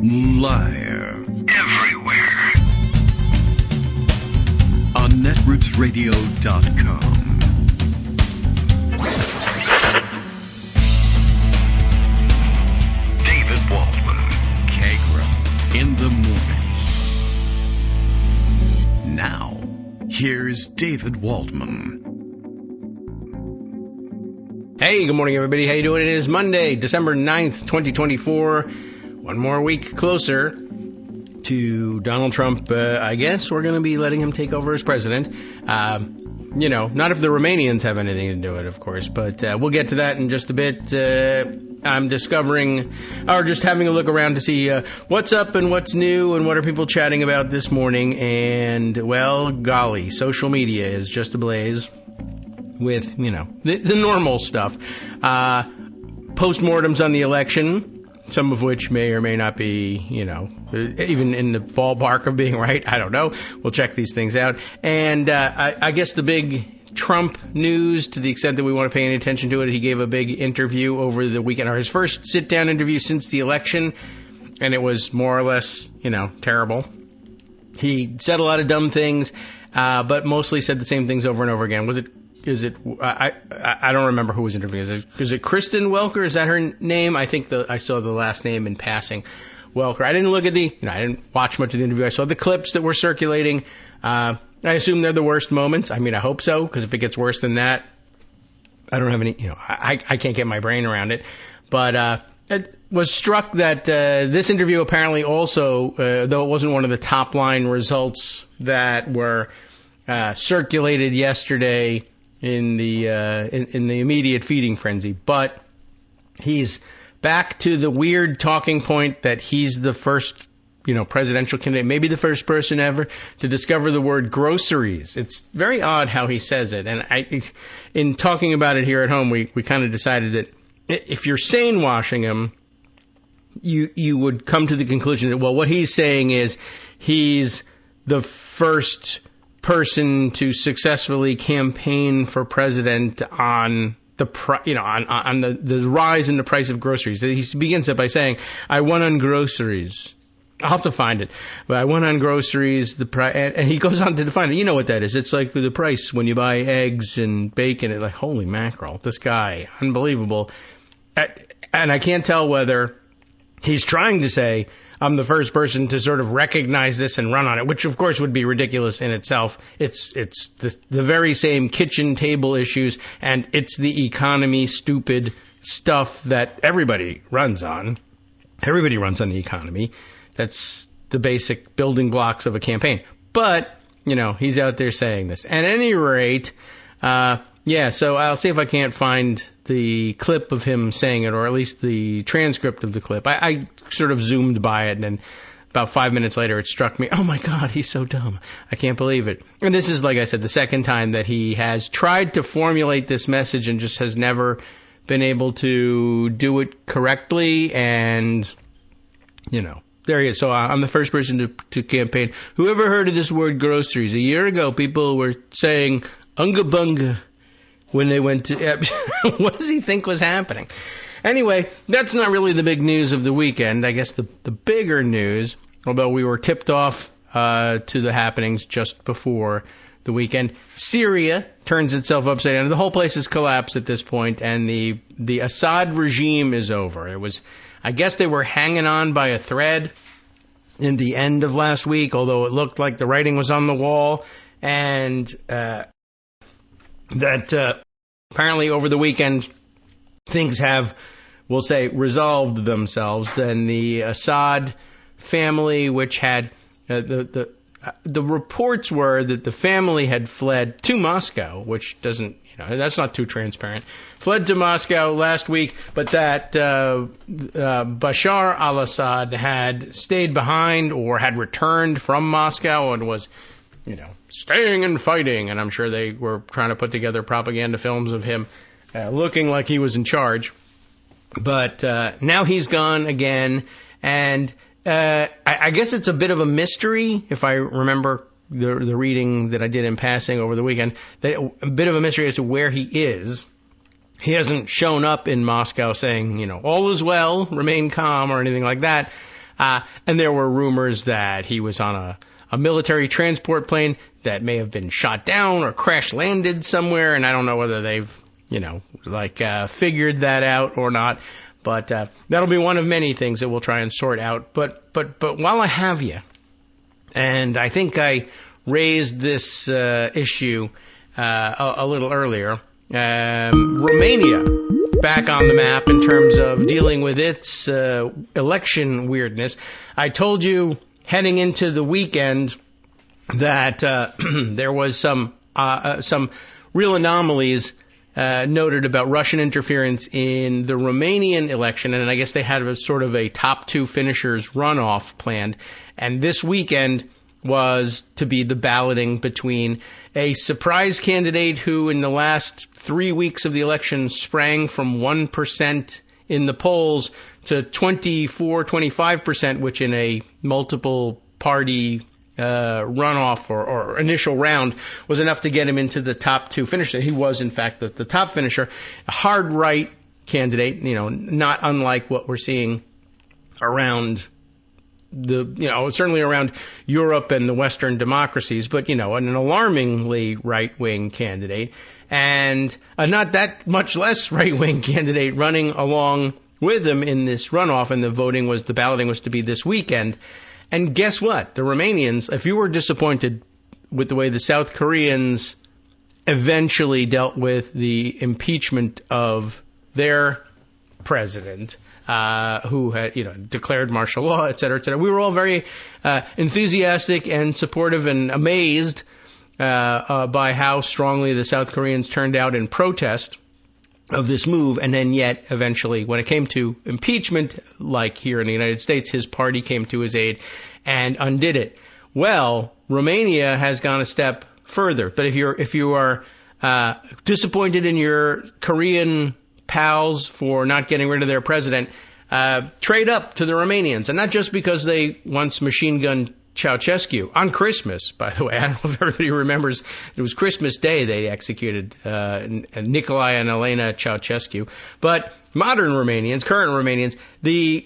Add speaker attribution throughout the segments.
Speaker 1: Live. Everywhere. On netrootsradio.com. David Waldman. Kagro. In the morning. Now, here's David Waldman.
Speaker 2: Hey, good morning, everybody. How you doing? It is Monday, December 9th, 2024. One more week closer to Donald Trump. I guess we're going to be letting him take over as president. Not if the Romanians have anything to do with it, of course, but we'll get to that in just a bit. I'm discovering, or just having a look around to see what's up and what's new and what are people chatting about this morning. And, well, golly, social media is just ablaze with, the normal stuff. Postmortems on the election, some of which may or may not be, even in the ballpark of being right. I don't know. We'll check these things out. And I guess the big Trump news, to the extent that we want to pay any attention to it, he gave a big interview over the weekend, or his first sit-down interview since the election, and it was more or less, terrible. He said a lot of dumb things, but mostly said the same things over and over again. I don't remember who was interviewing. Is it Kristen Welker? Is that her name? I think I saw the last name in passing. Welker. I didn't look at I didn't watch much of the interview. I saw the clips that were circulating. I assume they're the worst moments. I mean, I hope so, because if it gets worse than that, I don't have any, I can't get my brain around it. But, I was struck that, this interview apparently also, though it wasn't one of the top line results that were, circulated yesterday in the immediate feeding frenzy, but he's back to the weird talking point that he's the first, presidential candidate, maybe the first person ever to discover the word groceries. It's very odd how he says it. And in talking about it here at home, we kind of decided that if you're sane washing him, you would come to the conclusion that, well, what he's saying is he's the first person to successfully campaign for president on the rise in the price of groceries. He begins it by saying, "I won on groceries." I'll have to find it, but I won on groceries. And he goes on to define it. You know what that is? It's like the price when you buy eggs and bacon. It's like, holy mackerel, this guy, unbelievable. And I can't tell whether he's trying to say, I'm the first person to sort of recognize this and run on it, which of course would be ridiculous in itself. It's the very same kitchen table issues, and it's the economy stupid stuff that everybody runs on. Everybody runs on the economy. That's the basic building blocks of a campaign. But, he's out there saying this. At any rate, so I'll see if I can't find the clip of him saying it, or at least the transcript of the clip. I sort of zoomed by it, and then about 5 minutes later it struck me, oh my God, he's so dumb. I can't believe it. And this is, like I said, the second time that he has tried to formulate this message and just has never been able to do it correctly. And, there he is. So I'm the first person to campaign. Whoever heard of this word groceries? A year ago, people were saying unga bunga when they went to, what does he think was happening? Anyway, that's not really the big news of the weekend. I guess the bigger news, although we were tipped off to the happenings just before the weekend, Syria turns itself upside down. The whole place has collapsed at this point, and the Assad regime is over. It was, I guess they were hanging on by a thread in the end of last week, although it looked like the writing was on the wall, and that apparently over the weekend things have, we'll say, resolved themselves. Then the Assad family, which had the reports were that the family had fled to Moscow, which doesn't, that's not too transparent, fled to Moscow last week, but that Bashar al-Assad had stayed behind or had returned from Moscow and was, staying and fighting. And I'm sure they were trying to put together propaganda films of him looking like he was in charge. But now he's gone again, and I guess it's a bit of a mystery, if I remember the reading that I did in passing over the weekend, a bit of a mystery as to where he is. He hasn't shown up in Moscow saying, all is well, remain calm, or anything like that. And there were rumors that he was on a military transport plane that may have been shot down or crash landed somewhere. And I don't know whether they've, figured that out or not. But that'll be one of many things that we'll try and sort out. But while I have you, and I think I raised this issue a little earlier, Romania back on the map in terms of dealing with its election weirdness. I told you heading into the weekend that there was some real anomalies noted about Russian interference in the Romanian election, and I guess they had a sort of a top two finishers runoff planned. And this weekend was to be the balloting between a surprise candidate who in the last 3 weeks of the election sprang from 1% in the polls to 25%, which in a multiple party runoff or initial round was enough to get him into the top two finisher. He was, in fact, the top finisher. A hard right candidate, not unlike what we're seeing around certainly around Europe and the Western democracies, but, an alarmingly right-wing candidate and a not that much less right-wing candidate running along with him in this runoff. And the balloting was to be this weekend. And guess what? The Romanians, if you were disappointed with the way the South Koreans eventually dealt with the impeachment of their president, who had, declared martial law, et cetera, et cetera. We were all very enthusiastic and supportive and amazed by how strongly the South Koreans turned out in protest of this move. And then yet, eventually, when it came to impeachment, like here in the United States, his party came to his aid and undid it. Well, Romania has gone a step further. But if you are disappointed in your Korean pals for not getting rid of their president, trade up to the Romanians. And not just because they once machine gunned Ceausescu on Christmas, by the way. I don't know if everybody remembers. It was Christmas Day they executed Nicolae and Alina Ceausescu. But modern Romanians, current Romanians, the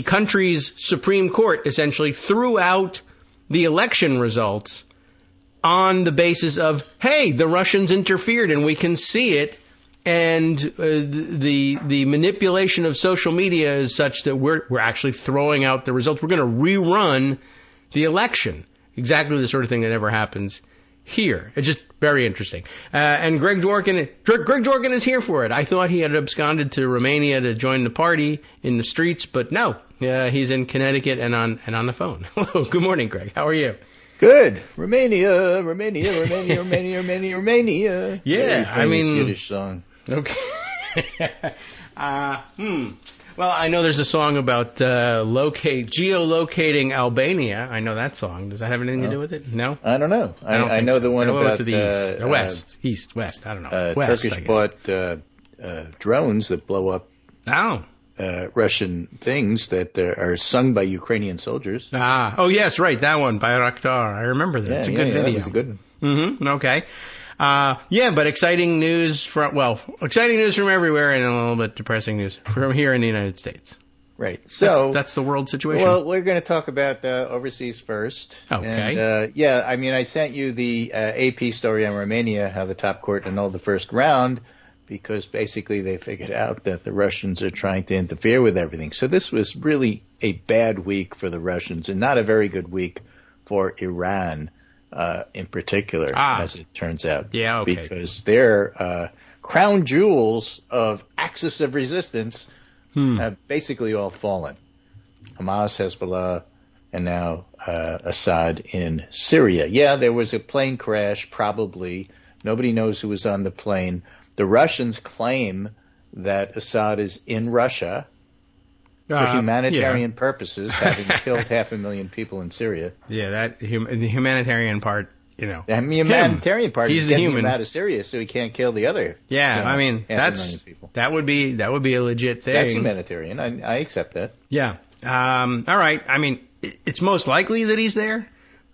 Speaker 2: country's Supreme Court essentially threw out the election results on the basis of, hey, the Russians interfered and we can see it. And the manipulation of social media is such that we're actually throwing out the results. We're going to rerun the election. Exactly the sort of thing that never happens here. It's just very interesting. And Greg Dworkin is here for it. I thought he had absconded to Romania to join the party in the streets, but no, he's in Connecticut and on the phone. Hello, good morning, Greg. How are you?
Speaker 3: Good. Romania.
Speaker 2: Yeah, I mean,
Speaker 3: Yiddish song.
Speaker 2: Okay. Well, I know there's a song about geolocating Albania. I know that song. Does that have anything to do with it? No?
Speaker 3: I don't know. I know the one about
Speaker 2: to the east, west, west. I don't know. West,
Speaker 3: Turkish bought drones that blow up Russian things that are sung by Ukrainian soldiers.
Speaker 2: Oh yes, right, that one, Bayraktar. I remember that. It's a good video.
Speaker 3: That was a good one.
Speaker 2: Mm-hmm. Okay. But exciting news from everywhere and a little bit depressing news from here in the United States.
Speaker 3: Right. So
Speaker 2: that's the world situation.
Speaker 3: Well, we're going to talk about overseas first.
Speaker 2: Okay.
Speaker 3: And, I sent you the AP story on Romania, how the top court annulled the first round because basically they figured out that the Russians are trying to interfere with everything. So this was really a bad week for the Russians and not a very good week for Iran. In particular, as it turns out.
Speaker 2: Yeah, okay.
Speaker 3: Because their crown jewels of axis of resistance have basically all fallen. Hamas, Hezbollah, and now Assad in Syria. Yeah, there was a plane crash, probably. Nobody knows who was on the plane. The Russians claim that Assad is in Russia for humanitarian purposes, having killed 500,000 people in Syria.
Speaker 2: Yeah, the humanitarian part,
Speaker 3: The humanitarian part
Speaker 2: is
Speaker 3: getting
Speaker 2: human
Speaker 3: him out of Syria so he can't kill the other.
Speaker 2: Yeah,
Speaker 3: 500,000 people.
Speaker 2: That would be a legit thing.
Speaker 3: That's humanitarian. I accept that.
Speaker 2: Yeah. All right. I mean, it's most likely that he's there,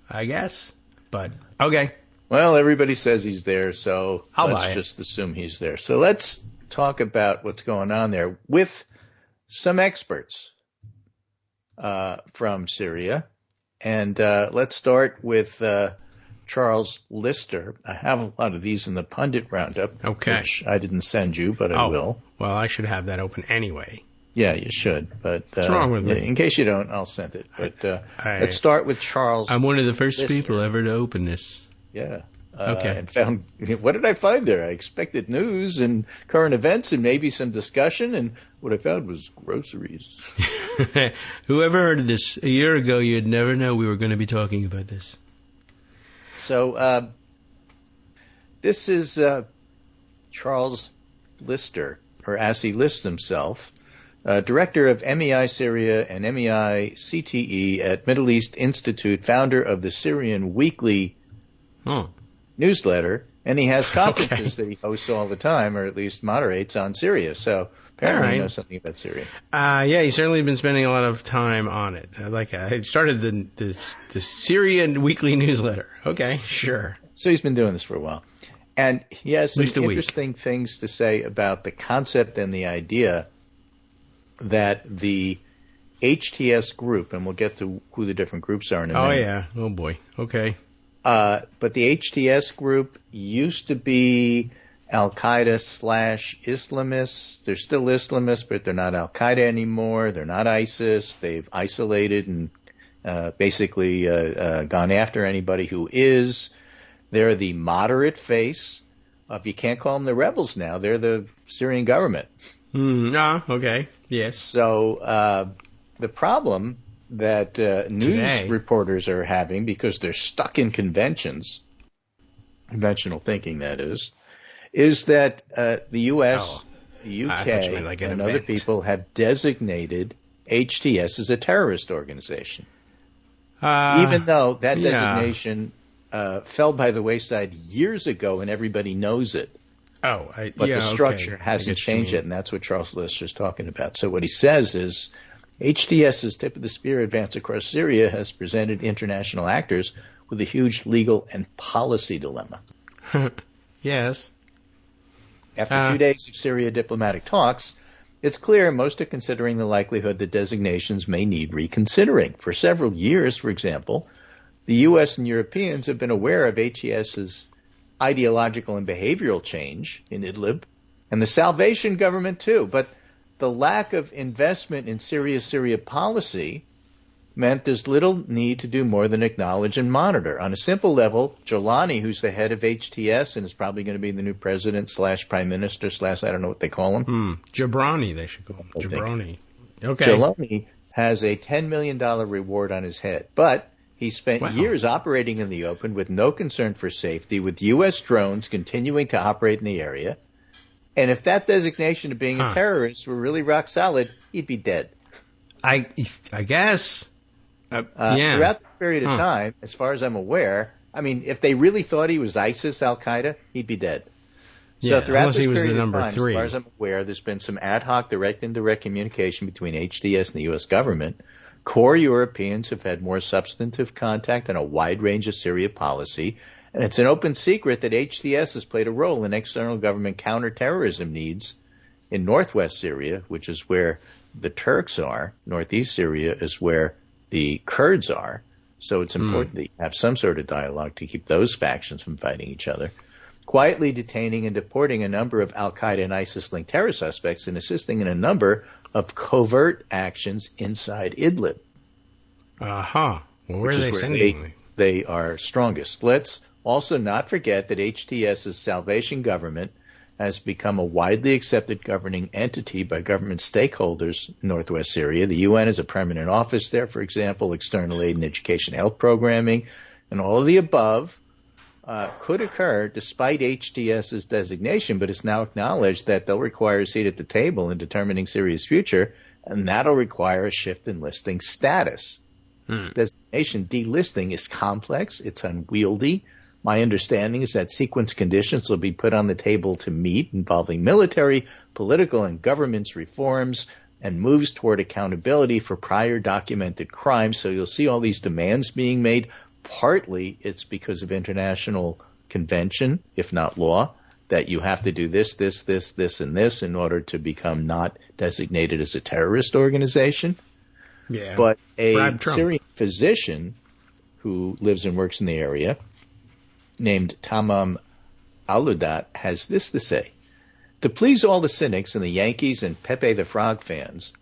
Speaker 2: I guess. But okay.
Speaker 3: Well, everybody says he's there, so
Speaker 2: let's
Speaker 3: just assume he's there. So let's talk about what's going on there with some experts. from Syria. And let's start with Charles Lister. I have a lot of these in the pundit roundup, which I didn't send you, but I will.
Speaker 2: Well, I should have that open anyway.
Speaker 3: Yeah, you should. But
Speaker 2: what's wrong with me?
Speaker 3: In case you don't, I'll send it. But let's start with Charles.
Speaker 2: I'm one of the first
Speaker 3: Lister.
Speaker 2: people ever to open this.
Speaker 3: Yeah.
Speaker 2: Okay.
Speaker 3: And found, what did I find there? I expected news and current events and maybe some discussion, and what I found was groceries.
Speaker 2: Whoever heard of this a year ago, you'd never know we were going to be talking about this.
Speaker 3: So this is Charles Lister, or as he lists himself, director of MEI Syria and MEI CTE at Middle East Institute, founder of the Syrian Weekly newsletter, and he has conferences that he hosts all the time, or at least moderates on Syria. So apparently he knows something about Syria.
Speaker 2: Yeah, he's certainly been spending a lot of time on it. I started the Syrian Weekly newsletter. Okay, sure.
Speaker 3: So he's been doing this for a while. And he has some interesting things to say about the concept and the idea that the HTS group, and we'll get to who the different groups are in a minute.
Speaker 2: Oh, yeah. Oh, boy. Okay.
Speaker 3: But the HTS group used to be Al-Qaeda / Islamists. They're still Islamists, but they're not Al-Qaeda anymore. They're not ISIS. They've isolated and basically gone after anybody who is. They're the moderate face of, you can't call them the rebels now. They're the Syrian government.
Speaker 2: Okay. Yes.
Speaker 3: So the problem that news reporters are having, because they're stuck in conventional thinking, that is that the U.S., the UK, and other people have designated HTS as a terrorist organization. Even though that designation fell by the wayside years ago and everybody knows it. But the structure hasn't changed yet, and that's what Charles Lister is talking about. So what he says is, HTS's tip of the spear advance across Syria has presented international actors with a huge legal and policy dilemma.
Speaker 2: Yes.
Speaker 3: After 2 days of Syria diplomatic talks, it's clear most are considering the likelihood that designations may need reconsidering. For several years, for example, the U.S. and Europeans have been aware of HTS's ideological and behavioral change in Idlib, and the Salvation government too. But the lack of investment in Syria policy meant there's little need to do more than acknowledge and monitor. On a simple level, Jolani, who's the head of HTS and is probably going to be the new president / prime minister / I don't know what they call him.
Speaker 2: Jabrani, they should call him. Jabrani. Okay.
Speaker 3: Jolani has a $10 million reward on his head, but he spent years operating in the open with no concern for safety, with U.S. drones continuing to operate in the area. And if that designation of being a terrorist were really rock solid, he'd be dead.
Speaker 2: I guess.
Speaker 3: Throughout the period of time, as far as I'm aware, I mean, if they really thought he was ISIS, Al-Qaeda, he'd be dead. So throughout this period of time, as far as I'm aware, there's been some ad hoc direct and indirect communication between HTS and the U.S. government. Core Europeans have had more substantive contact on a wide range of Syria policy, and it's an open secret that HTS has played a role in external government counterterrorism needs in northwest Syria, which is where the Turks are. Northeast Syria is where the Kurds are. So it's important that you have some sort of dialogue to keep those factions from fighting each other. Quietly detaining and deporting a number of Al-Qaeda and ISIS-linked terror suspects and assisting in a number of covert actions inside Idlib.
Speaker 2: Well, where are they sending them?
Speaker 3: They are strongest. Let's also not forget that HTS's Salvation government has become a widely accepted governing entity by government stakeholders in northwest Syria. The UN has a permanent office there, for example, external aid and education health programming, and all of the above could occur despite HTS's designation, but it's now acknowledged that they'll require a seat at the table in determining Syria's future, and that'll require a shift in listing status. Designation delisting is complex. It's unwieldy. My understanding is that sequence conditions will be put on the table to meet, involving military, political, and governance reforms and moves toward accountability for prior documented crimes. So you'll see all these demands being made. Partly it's because of international convention, if not law, that you have to do this, this, this, this, and this in order to become not designated as a terrorist organization.
Speaker 2: Yeah.
Speaker 3: But a
Speaker 2: Bribe Trump.
Speaker 3: Syrian physician who lives and works in the area named Tamam Aludat has this to say. To please all the cynics and the Yankees and Pepe the Frog fans,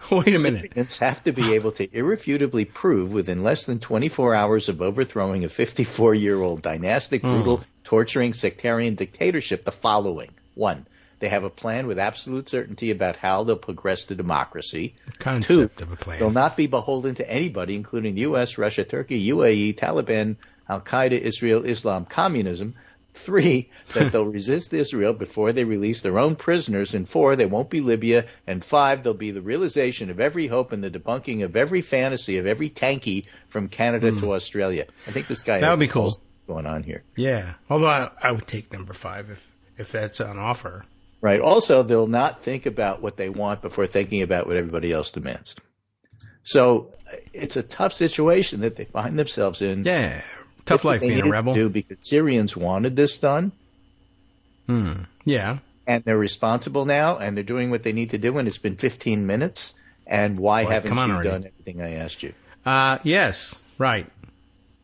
Speaker 2: Wait a minute.
Speaker 3: Syrians have to be able to irrefutably prove within less than 24 hours of overthrowing a 54-year-old dynastic, brutal, torturing, sectarian dictatorship the following. 1. They have a plan with absolute certainty about how they'll progress to democracy.
Speaker 2: Concept
Speaker 3: 2.
Speaker 2: of a plan.
Speaker 3: They'll not be beholden to anybody, including the U.S., Russia, Turkey, UAE, Taliban, Al-Qaeda, Israel, Islam, communism. 3, that they'll resist Israel before they release their own prisoners. And 4, they won't be Libya. And 5, there'll be the realization of every hope and the debunking of every fantasy of every tankie from Canada to Australia. I think this guy
Speaker 2: That
Speaker 3: has
Speaker 2: would be cool.
Speaker 3: going on here.
Speaker 2: Yeah. Although I would take number 5 if that's on offer.
Speaker 3: Right. Also, they'll not think about what they want before thinking about what everybody else demands. So it's a tough situation that they find themselves in.
Speaker 2: Yeah. Tough life being a rebel.
Speaker 3: Do because Syrians wanted this done.
Speaker 2: Yeah.
Speaker 3: And they're responsible now, and they're doing what they need to do, and it's been 15 minutes. And why haven't you done everything I asked you?
Speaker 2: Yes. Right.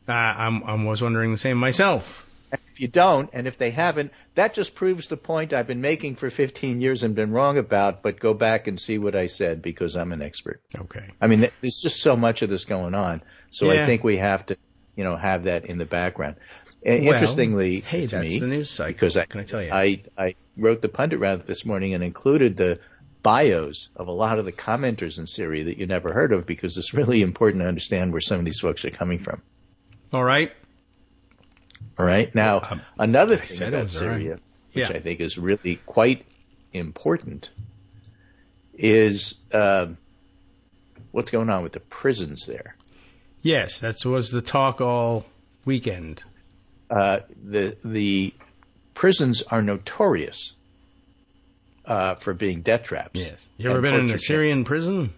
Speaker 2: I was wondering the same myself.
Speaker 3: And if you don't, and if they haven't, that just proves the point I've been making for 15 years and been wrong about, but go back and see what I said because I'm an expert.
Speaker 2: Okay.
Speaker 3: I mean, there's just so much of this going on. So
Speaker 2: Yeah.
Speaker 3: I think we have to, have that in the background. Interestingly,
Speaker 2: hey,
Speaker 3: to
Speaker 2: that's
Speaker 3: me,
Speaker 2: the news cycle.
Speaker 3: because
Speaker 2: Can I tell you?
Speaker 3: I wrote the pundit round this morning and included the bios of a lot of the commenters in Syria that you never heard of because it's really important to understand where some of these folks are coming from.
Speaker 2: All right.
Speaker 3: All right. Now, another thing
Speaker 2: said it
Speaker 3: about
Speaker 2: was all
Speaker 3: Syria,
Speaker 2: right.
Speaker 3: which
Speaker 2: Yeah.
Speaker 3: I think is really quite important, is what's going on with the prisons there.
Speaker 2: Yes, that was the talk all weekend.
Speaker 3: The prisons are notorious for being death traps.
Speaker 2: Yes. You ever been in a Syrian prison?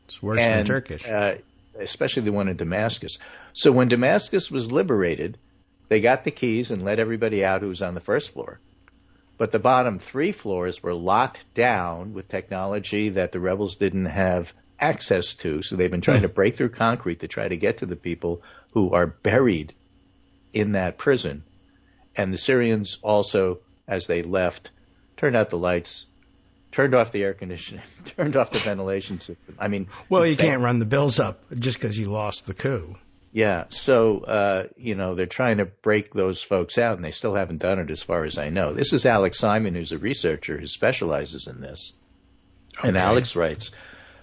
Speaker 2: It's worse than Turkish.
Speaker 3: Especially the one in Damascus. So when Damascus was liberated, they got the keys and let everybody out who was on the first floor. But the bottom 3 floors were locked down with technology that the rebels didn't have access to. So they've been trying to break through concrete to try to get to the people who are buried in that prison. And the Syrians also, as they left, turned out the lights, turned off the air conditioning, turned off the ventilation system. I mean,
Speaker 2: well, you can't run the bills up just because you lost the coup.
Speaker 3: Yeah. So, they're trying to break those folks out, and they still haven't done it as far as I know. This is Alex Simon, who's a researcher who specializes in this. Okay. And Alex writes,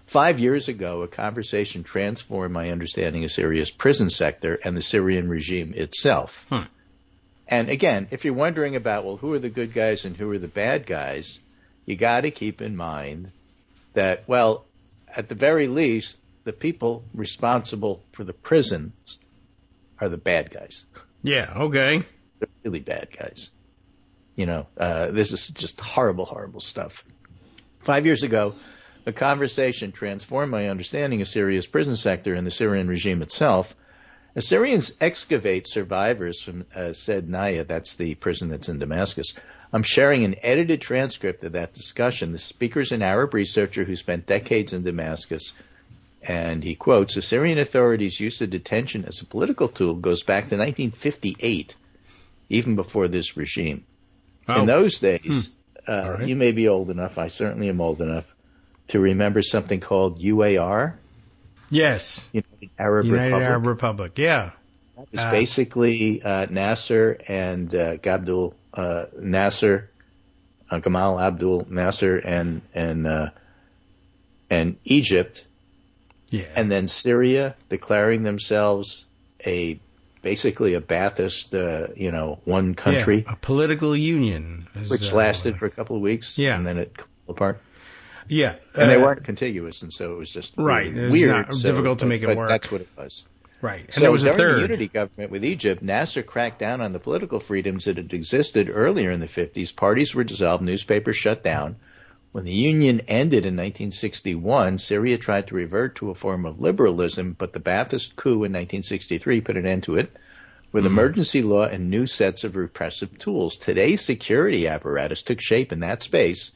Speaker 3: 5 years ago, a conversation transformed my understanding of Syria's prison sector and the Syrian regime itself. And again, if you're wondering about, well, who are the good guys and who are the bad guys, you got to keep in mind that, well, at the very least, the people responsible for the prisons are the bad guys.
Speaker 2: Yeah, okay.
Speaker 3: They're really bad guys. This is just horrible, horrible stuff. 5 years ago, a conversation transformed my understanding of Syria's prison sector and the Syrian regime itself. As Syrians excavate survivors from Sednaya, that's the prison that's in Damascus, I'm sharing an edited transcript of that discussion. The speaker's an Arab researcher who spent decades in Damascus. And he quotes, the Syrian authorities' use of detention as a political tool goes back to 1958, even before this regime. In those days, you may be old enough, I certainly am old enough, to remember something called UAR.
Speaker 2: Yes.
Speaker 3: United Arab
Speaker 2: Republic, yeah.
Speaker 3: It's basically Nasser and Gamal Abdul Nasser and Egypt.
Speaker 2: Yeah.
Speaker 3: And then Syria declaring themselves basically a Ba'athist, one country.
Speaker 2: Yeah, a political union.
Speaker 3: Which lasted for a couple of weeks.
Speaker 2: Yeah.
Speaker 3: And then it fell apart.
Speaker 2: Yeah.
Speaker 3: And they weren't contiguous, and so it was just
Speaker 2: right.
Speaker 3: Really
Speaker 2: it was
Speaker 3: weird.
Speaker 2: difficult to make it work.
Speaker 3: That's what it was.
Speaker 2: Right. And
Speaker 3: so
Speaker 2: there was a
Speaker 3: during
Speaker 2: third.
Speaker 3: the unity government with Egypt, Nasser cracked down on the political freedoms that had existed earlier in the 50s. Parties were dissolved, newspapers shut down. When the union ended in 1961, Syria tried to revert to a form of liberalism, but the Ba'athist coup in 1963 put an end to it with emergency law and new sets of repressive tools. Today's security apparatus took shape in that space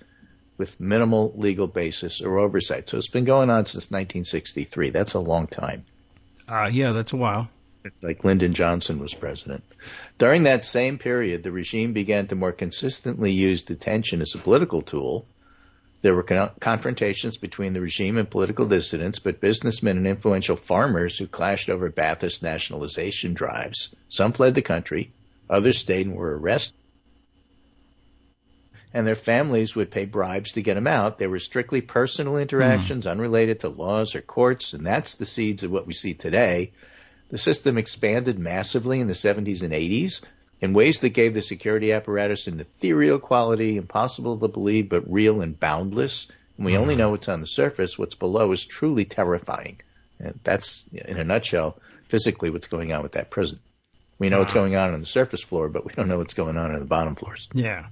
Speaker 3: with minimal legal basis or oversight. So it's been going on since 1963. That's a long time.
Speaker 2: Yeah, that's a while.
Speaker 3: It's like Lyndon Johnson was president. During that same period, the regime began to more consistently use detention as a political tool. There were confrontations between the regime and political dissidents, but businessmen and influential farmers who clashed over Ba'athist nationalization drives. Some fled the country, others stayed and were arrested, and their families would pay bribes to get them out. They were strictly personal interactions, unrelated to laws or courts, and that's the seeds of what we see today. The system expanded massively in the 70s and 80s in ways that gave the security apparatus an ethereal quality, impossible to believe, but real and boundless. And we only know what's on the surface. What's below is truly terrifying. And that's, in a nutshell, physically what's going on with that prison. We know what's going on the surface floor, but we don't know what's going on the bottom floors.
Speaker 2: Yeah.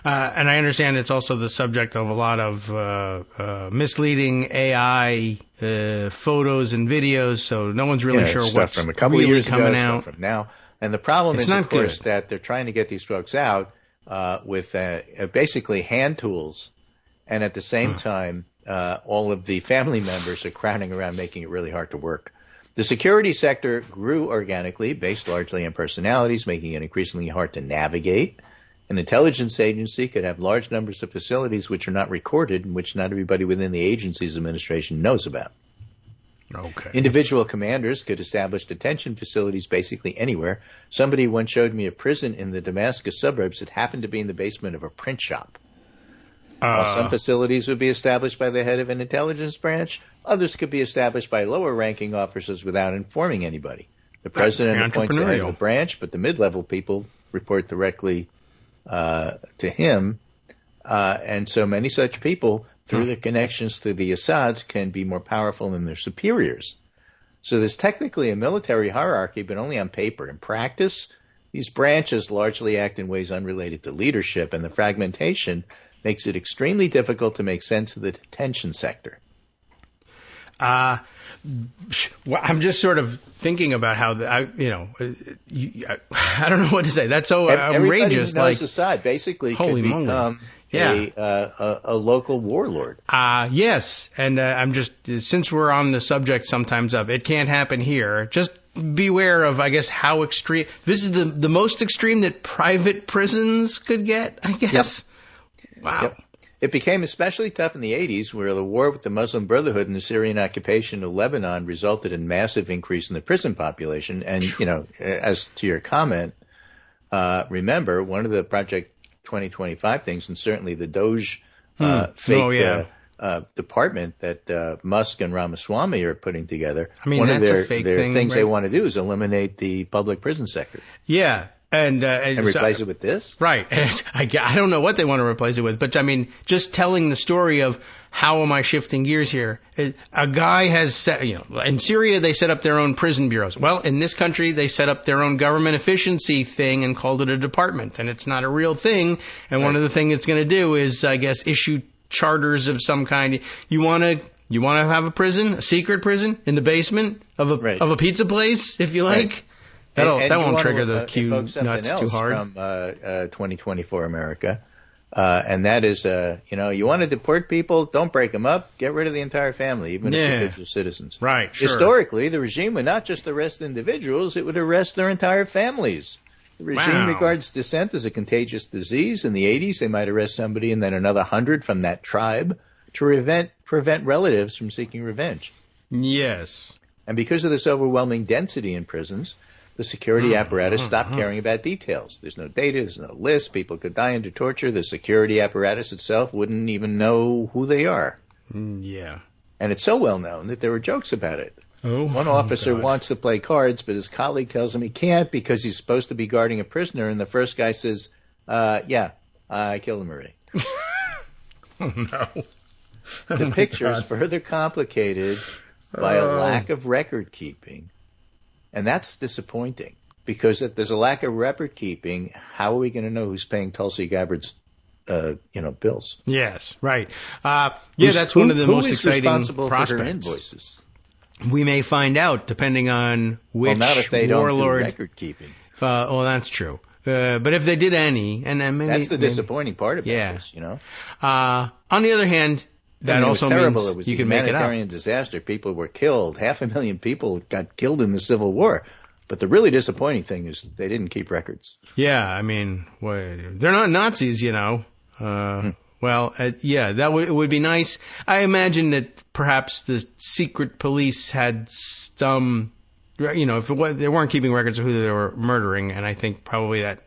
Speaker 2: And I understand it's also the subject of a lot of misleading AI photos and videos, so no one's really sure what's
Speaker 3: from a couple
Speaker 2: really
Speaker 3: of years
Speaker 2: coming
Speaker 3: ago,
Speaker 2: out.
Speaker 3: From now. And the problem is, of course,
Speaker 2: good.
Speaker 3: that they're trying to get these folks out with basically hand tools, and at the same time, all of the family members are crowding around, making it really hard to work. The security sector grew organically, based largely on personalities, making it increasingly hard to navigate. An intelligence agency could have large numbers of facilities which are not recorded and which not everybody within the agency's administration knows about.
Speaker 2: Okay.
Speaker 3: Individual commanders could establish detention facilities basically anywhere. Somebody once showed me a prison in the Damascus suburbs that happened to be in the basement of a print shop. While some facilities would be established by the head of an intelligence branch, others could be established by lower-ranking officers without informing anybody. The president appoints the head of the branch, but the mid-level people report directly to him. And so many such people, through their connections to the Assads, can be more powerful than their superiors. So there's technically a military hierarchy, but only on paper. In practice, these branches largely act in ways unrelated to leadership, and the fragmentation makes it extremely difficult to make sense of the detention sector.
Speaker 2: Well, I'm just sort of thinking about how I don't know what to say. That's so outrageous.
Speaker 3: Everybody who knows Assad basically could become a local warlord.
Speaker 2: Yes, and I'm just, since we're on the subject sometimes of it can't happen here, just beware of, I guess, how extreme. This is the most extreme that private prisons could get, I guess. Yep. Wow.
Speaker 3: Yep. It became especially tough in the 80s, where the war with the Muslim Brotherhood and the Syrian occupation of Lebanon resulted in massive increase in the prison population. And, as to your comment, remember, one of the Project 2025 things, and certainly the Doge fake department that Musk and Ramaswamy are putting together, one of their things they want to do is eliminate the public prison sector.
Speaker 2: Yeah. And
Speaker 3: replace it with this?
Speaker 2: Right. I don't know what they want to replace it with, but I mean, just telling the story of how am I shifting gears here? A guy has set, in Syria, they set up their own prison bureaus. Well, in this country, they set up their own government efficiency thing and called it a department, and it's not a real thing. And one of the things it's going to do is, I guess, issue charters of some kind. You want to have a prison, a secret prison in the basement of a pizza place, if you like. Right. That won't trigger the Q nuts too hard.
Speaker 3: From 2024 America, and that is, you want to deport people, don't break them up, get rid of the entire family, even if the kids are citizens.
Speaker 2: Right. Sure.
Speaker 3: Historically, the regime would not just arrest individuals; it would arrest their entire families. The regime regards dissent as a contagious disease. In the 80s, they might arrest somebody and then another 100 from that tribe to prevent relatives from seeking revenge.
Speaker 2: Yes.
Speaker 3: And because of this overwhelming density in prisons, the security apparatus stopped caring about details. There's no data, there's no list, people could die under torture. The security apparatus itself wouldn't even know who they are.
Speaker 2: Yeah.
Speaker 3: And it's so well known that there were jokes about it. One officer wants to play cards, but his colleague tells him he can't because he's supposed to be guarding a prisoner, and the first guy says, I killed him already.
Speaker 2: Oh, no.
Speaker 3: The picture's further complicated by a lack of record keeping. And that's disappointing because if there's a lack of record keeping, how are we going to know who's paying Tulsi Gabbard's, bills?
Speaker 2: Yes, right. That's one of the most exciting
Speaker 3: responsible
Speaker 2: prospects.
Speaker 3: For her invoices?
Speaker 2: We may find out depending on which
Speaker 3: not if they
Speaker 2: warlord.
Speaker 3: Don't do record keeping.
Speaker 2: Well, that's true. But if they did any, and then maybe
Speaker 3: that's the disappointing part about this,
Speaker 2: On the other hand, that also
Speaker 3: terrible.
Speaker 2: means
Speaker 3: It was
Speaker 2: you
Speaker 3: a
Speaker 2: can make it up.
Speaker 3: humanitarian disaster. People were killed. 500,000 people got killed in the Civil War. But the really disappointing thing is they didn't keep records.
Speaker 2: Yeah, I mean, they're not Nazis, Well, that would be nice. I imagine that perhaps the secret police had some, if they weren't keeping records of who they were murdering, and I think probably that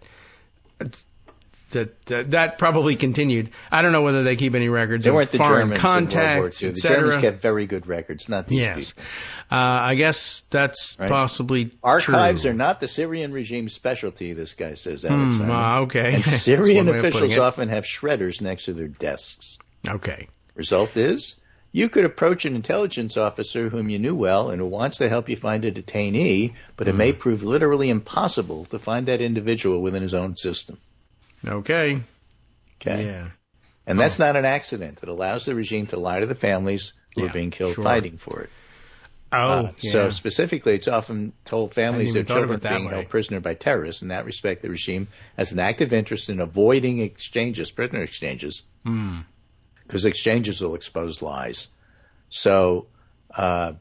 Speaker 2: probably continued. I don't know whether they keep any records
Speaker 3: of
Speaker 2: foreign
Speaker 3: Germans
Speaker 2: contacts,
Speaker 3: in World War II. The Germans kept very good records, not these people.
Speaker 2: I guess that's possibly
Speaker 3: Archives
Speaker 2: true.
Speaker 3: are not the Syrian regime's specialty, this guy says, Alex.
Speaker 2: Okay.
Speaker 3: And Syrian officials often have shredders next to their desks.
Speaker 2: Okay.
Speaker 3: Result is, you could approach an intelligence officer whom you knew well and who wants to help you find a detainee, but it may prove literally impossible to find that individual within his own system.
Speaker 2: Okay.
Speaker 3: Yeah. And that's not an accident. It allows the regime to lie to the families who are being killed fighting for it. So specifically, it's often told families their children are being held prisoner by terrorists. In that respect, the regime has an active interest in avoiding prisoner exchanges, because exchanges will expose lies. So the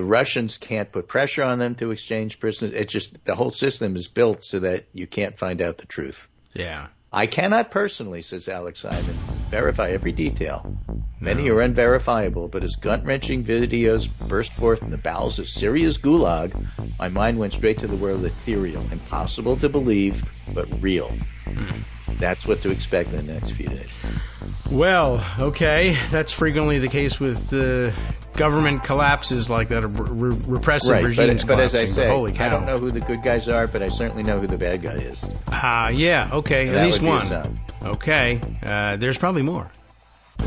Speaker 3: Russians can't put pressure on them to exchange prisoners. It's just the whole system is built so that you can't find out the truth.
Speaker 2: Yeah.
Speaker 3: I cannot personally, says Alex Simon, verify every detail. Many are unverifiable, but as gut-wrenching videos burst forth in the bowels of Syria's gulag, my mind went straight to the world ethereal, impossible to believe, but real. That's what to expect in the next few days.
Speaker 2: Well, okay. That's frequently the case with government collapses like that, repressive regimes
Speaker 3: but as I say,
Speaker 2: holy cow.
Speaker 3: I don't know who the good guys are, but I certainly know who the bad guy is.
Speaker 2: Okay. At least one. Okay. There's probably more.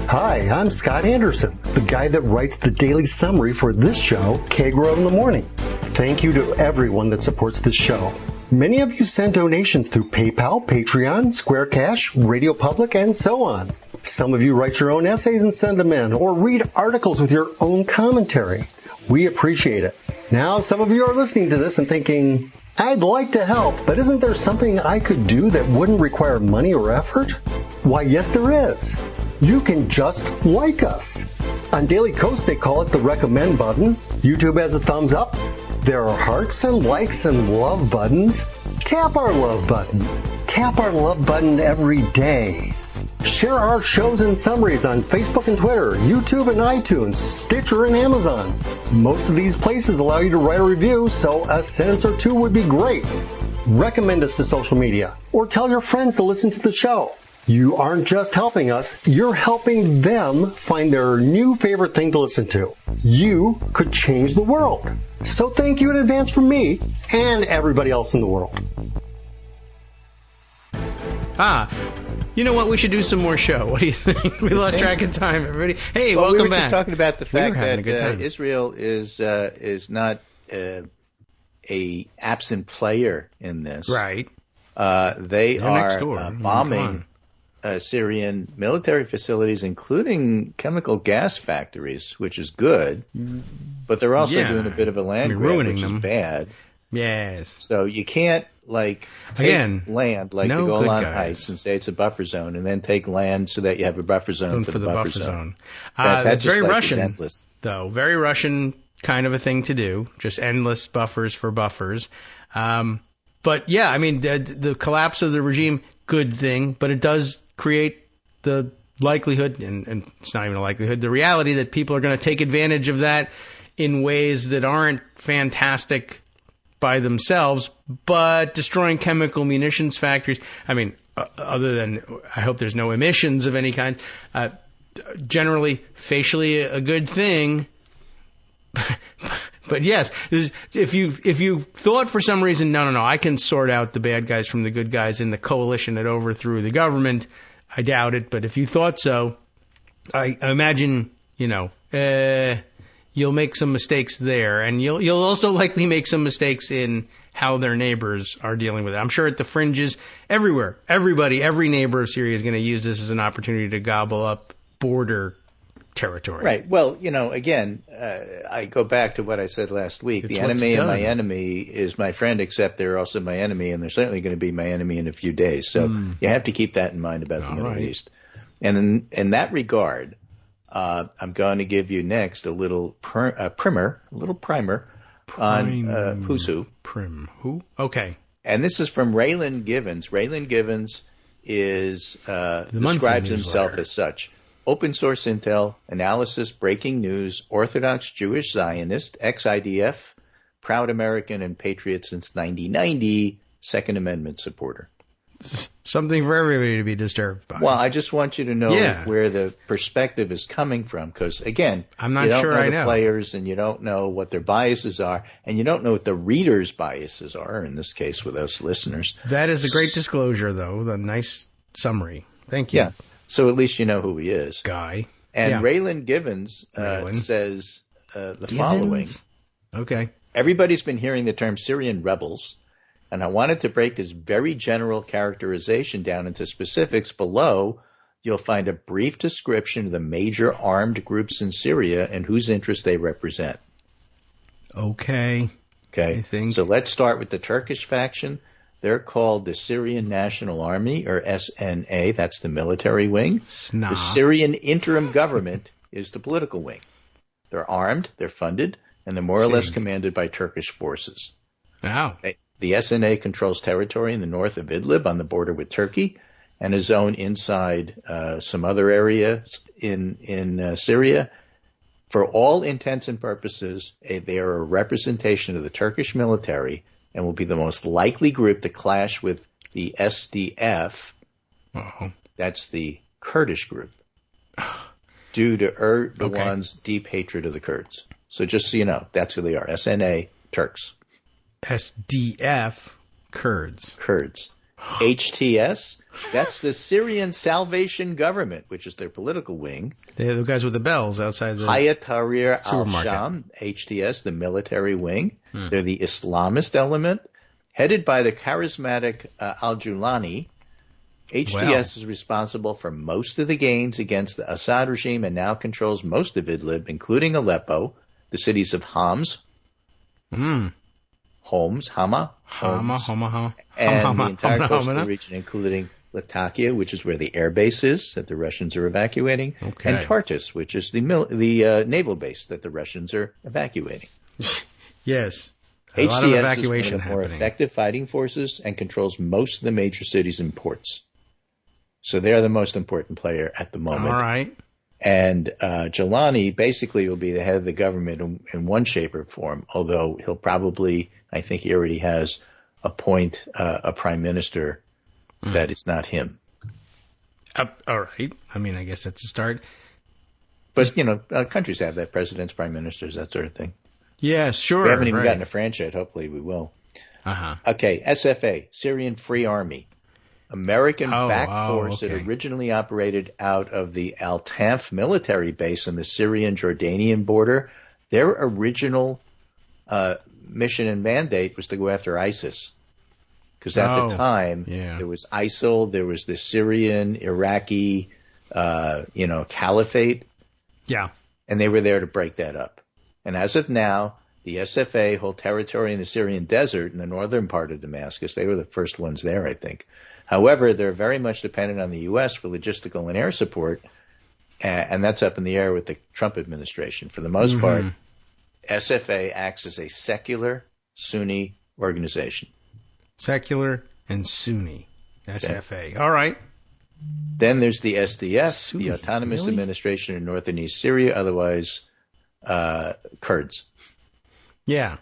Speaker 4: Hi, I'm Scott Anderson, the guy that writes the daily summary for this show, Kagro in the Morning. Thank you to everyone that supports this show. Many of you send donations through PayPal, Patreon, Square Cash, Radio Public, and so on. Some of you write your own essays and send them in, or read articles with your own commentary. We appreciate it. Now, some of you are listening to this and thinking, I'd like to help, but isn't there something I could do that wouldn't require money or effort? Why, yes, there is. You can just like us. On Daily Kos, they call it the recommend button. YouTube has a thumbs up. There are hearts and likes and love buttons. Tap our love button. Tap our love button every day. Share our shows and summaries on Facebook and Twitter, YouTube and iTunes, Stitcher and Amazon. Most of these places allow you to write a review, so a sentence or two would be great. Recommend us to social media, or tell your friends to listen to the show. You aren't just helping us, you're helping them find their new favorite thing to listen to. You could change the world. So thank you in advance from me and everybody else in the world.
Speaker 2: You know what? We should do some more show. What do you think? We lost track of time, everybody. Hey, welcome back.
Speaker 3: We were just talking about the fact that Israel is not a absent player in this.
Speaker 2: Right.
Speaker 3: They're are bombing Syrian military facilities, including chemical gas factories, which is good. But they're also doing a bit of a land grab, which is bad.
Speaker 2: Yes.
Speaker 3: So you can't take land like the Golan Heights and say it's a buffer zone, and then take land so that you have a buffer zone for the buffer zone.
Speaker 2: That's very Russian, though. Very Russian kind of a thing to do. Just endless buffers for buffers. But yeah, I mean, the collapse of the regime, good thing, but it does create the likelihood, and it's not even a likelihood, the reality that people are going to take advantage of that in ways that aren't fantastic by themselves, but destroying chemical munitions factories. I mean, other than I hope there's no emissions of any kind, generally facially a good thing. But yes, if you thought for some reason, no, I can sort out the bad guys from the good guys in the coalition that overthrew the government, I doubt it. But if you thought so, I imagine, you'll make some mistakes there, and you'll also likely make some mistakes in how their neighbors are dealing with it. I'm sure at the fringes, everywhere, every neighbor of Syria is going to use this as an opportunity to gobble up border territory.
Speaker 3: Right. Well, again, I go back to what I said last week.
Speaker 2: It's
Speaker 3: the enemy
Speaker 2: what's
Speaker 3: of my
Speaker 2: done.
Speaker 3: enemy is my friend, except they're also my enemy, and they're certainly going to be my enemy in a few days. So you have to keep that in mind about the Middle East. And in that regard, I'm going to give you next a little primer on who's who.
Speaker 2: Who? Okay.
Speaker 3: And this is from Raylan Givens. Raylan Givens describes himself as such. Open source intel, analysis, breaking news, Orthodox Jewish Zionist, ex-IDF, proud American and patriot since 1990, Second Amendment supporter.
Speaker 2: Something for everybody to be disturbed by.
Speaker 3: Well, I just want you to know where the perspective is coming from, because, again,
Speaker 2: I'm not
Speaker 3: you don't
Speaker 2: sure
Speaker 3: know
Speaker 2: I
Speaker 3: the
Speaker 2: know.
Speaker 3: players, and you don't know what their biases are, and you don't know what the readers' biases are, in this case with us listeners.
Speaker 2: That is a great disclosure, though. The nice summary. Thank you.
Speaker 3: Yeah. So at least you know who he is.
Speaker 2: Guy.
Speaker 3: And Raylan Givens says the following.
Speaker 2: Okay.
Speaker 3: Everybody's been hearing the term Syrian rebels, and I wanted to break this very general characterization down into specifics. Below, you'll find a brief description of the major armed groups in Syria and whose interests they represent.
Speaker 2: Okay.
Speaker 3: So let's start with the Turkish faction. They're called the Syrian National Army, or SNA. That's the military wing. The Syrian interim government is the political wing. They're armed, they're funded, and they're more or less commanded by Turkish forces.
Speaker 2: Wow.
Speaker 3: The SNA controls territory in the north of Idlib on the border with Turkey, and a zone inside some other area in Syria. For all intents and purposes, they are a representation of the Turkish military and will be the most likely group to clash with the SDF. That's the Kurdish group, due to Erdogan's deep hatred of the Kurds. So just so you know, that's who they are. SNA, Turks.
Speaker 2: SDF, Kurds.
Speaker 3: HTS, that's the Syrian Salvation Government, which is their political wing.
Speaker 2: They're the guys with the bells outside the
Speaker 3: Hayat Tahrir
Speaker 2: supermarket.
Speaker 3: al-Sham, HTS, the military wing. They're the Islamist element, headed by the charismatic al-Julani. HTS is responsible for most of the gains against the Assad regime and now controls most of Idlib, including Aleppo, the cities of Homs, Hama, and the entire coastal region, including Latakia, which is where the air base is that the Russians are evacuating, and Tartus, which is the naval base that the Russians are evacuating.
Speaker 2: Yes. A lot of evacuation
Speaker 3: is one of the more effective fighting forces and controls most of the major cities and ports. So they're the most important player at the moment.
Speaker 2: All right.
Speaker 3: And Jelani basically will be the head of the government in one shape or form, although he'll probably, I think he already has, appoint a prime minister that is not him.
Speaker 2: All right. I mean, I guess that's a start.
Speaker 3: But, countries have that, presidents, prime ministers, that sort of thing.
Speaker 2: Yeah, sure.
Speaker 3: We haven't even gotten to France yet. Hopefully we will. Okay, SFA, Syrian Free Army. American-backed force that originally operated out of the Al-Tanf military base on the Syrian-Jordanian border. Their original mission and mandate was to go after ISIS. Because at the time, there was ISIL, there was the Syrian, Iraqi, caliphate.
Speaker 2: Yeah.
Speaker 3: And they were there to break that up. And as of now, the SFA hold territory in the Syrian desert in the northern part of Damascus. They were the first ones there, I think. However, they're very much dependent on the U.S. for logistical and air support, and that's up in the air with the Trump administration. For the most part, SFA acts as a secular Sunni organization.
Speaker 2: Secular and Sunni, SFA. Okay. All right.
Speaker 3: Then there's the SDF,
Speaker 2: Sunni,
Speaker 3: the Autonomous Administration in North and East Syria, otherwise Kurds.
Speaker 2: Yeah.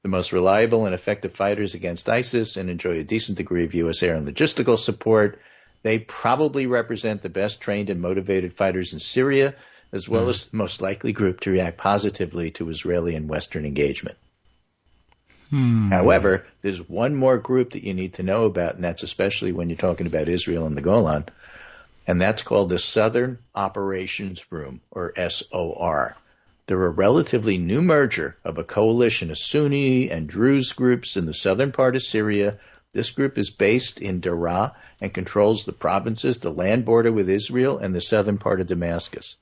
Speaker 3: The most reliable and effective fighters against ISIS and enjoy a decent degree of U.S. air and logistical support. They probably represent the best trained and motivated fighters in Syria, as well as the most likely group to react positively to Israeli and Western engagement. However, there's one more group that you need to know about, and that's especially when you're talking about Israel and the Golan, and that's called the Southern Operations Room, or SOR. They're a relatively new merger of a coalition of Sunni and Druze groups in the southern part of Syria. This group is based in Daraa and controls the provinces, the land border with Israel, and the southern part of Damascus.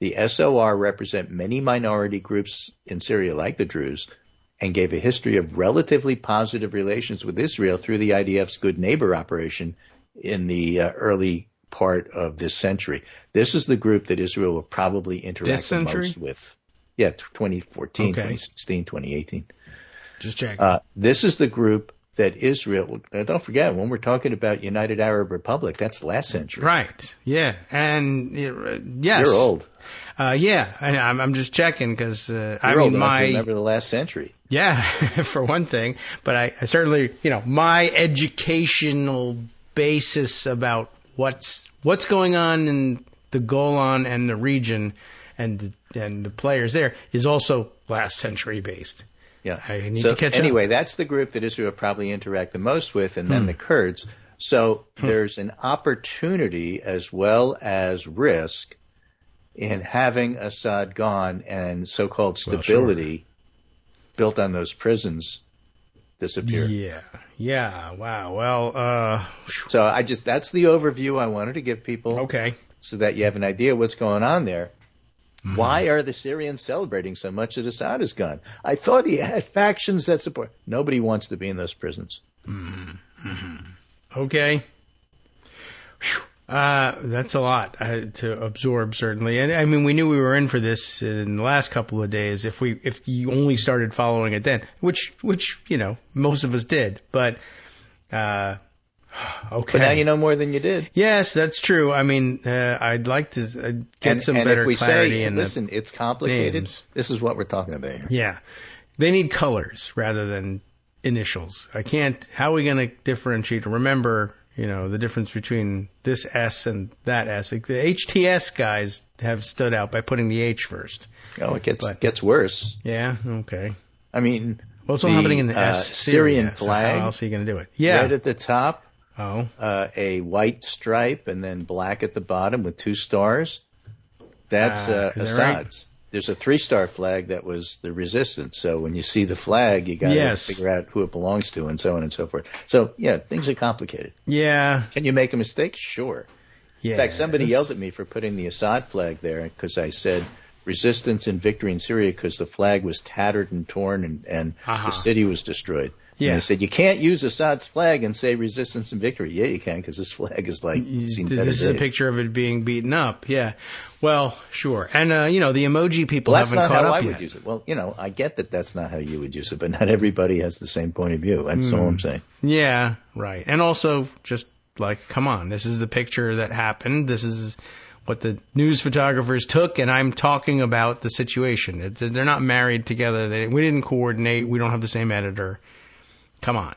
Speaker 3: The SOR represent many minority groups in Syria, like the Druze, and gave a history of relatively positive relations with Israel through the IDF's Good Neighbor operation in the early part of this century. This is the group that Israel will probably interact the most with. Yeah, 2014, 2016, 2018.
Speaker 2: Just checking.
Speaker 3: This is the group that Israel, don't forget, when we're talking about United Arab Republic, that's last century.
Speaker 2: Right, yeah. And, yes.
Speaker 3: You're old.
Speaker 2: Yeah, I'm just checking because,
Speaker 3: old enough to remember the last century.
Speaker 2: Yeah, for one thing. But I certainly, my educational basis about what's going on in the Golan and the region and the players there is also last century based.
Speaker 3: Yeah.
Speaker 2: I need to catch
Speaker 3: up.
Speaker 2: Anyway,
Speaker 3: that's the group that Israel probably interact the most with, and then the Kurds. So there's an opportunity as well as risk in having Assad gone and so-called stability built on those prisons disappear.
Speaker 2: Yeah. Wow. Well,
Speaker 3: so that's the overview I wanted to give people.
Speaker 2: Okay.
Speaker 3: So that you have an idea what's going on there. Mm-hmm. Why are the Syrians celebrating so much that Assad is gone? I thought he had factions that support. Nobody wants to be in those prisons.
Speaker 2: Okay. That's a lot to absorb, certainly. And I mean, we knew we were in for this in the last couple of days if you only started following it then, which most of us did. But okay.
Speaker 3: But now you know more than you did.
Speaker 2: Yes, that's true. I mean, I'd like to get some better clarity.
Speaker 3: Listen, it's complicated.
Speaker 2: Names.
Speaker 3: This is what we're talking about here.
Speaker 2: Yeah, they need colors rather than initials. How are we going to differentiate or remember, the difference between this S and that S? Like the HTS guys have stood out by putting the H first.
Speaker 3: Oh, it gets worse.
Speaker 2: Yeah, okay.
Speaker 3: I mean,
Speaker 2: well, it's all happening in the S.
Speaker 3: Syrian flag.
Speaker 2: So how else are you going to do it? Yeah.
Speaker 3: Right at the top.
Speaker 2: Oh.
Speaker 3: A white stripe and then black at the bottom with 2 stars. That's Assad's. Right? There's a 3-star flag that was the resistance. So when you see the flag, you got to figure out who it belongs to and so on and so forth. So, yeah, things are complicated.
Speaker 2: Yeah.
Speaker 3: Can you make a mistake? Sure.
Speaker 2: Yeah.
Speaker 3: In fact, somebody yelled at me for putting the Assad flag there because I said resistance and victory in Syria because the flag was tattered and torn and the city was destroyed. Yeah. And I said, you can't use Assad's flag and say resistance and victory. Yeah, you can, because this flag is seen better
Speaker 2: This is a picture of it being beaten up. Yeah. Well, sure. And, the emoji people haven't caught up yet.
Speaker 3: That's not how I would use it. Well, I get that that's not how you would use it, but not everybody has the same point of view. That's all I'm saying.
Speaker 2: Yeah, right. And also, just come on, this is the picture that happened. This is what the news photographers took, and I'm talking about the situation. They're not married together. We didn't coordinate. We don't have the same editor. Come on.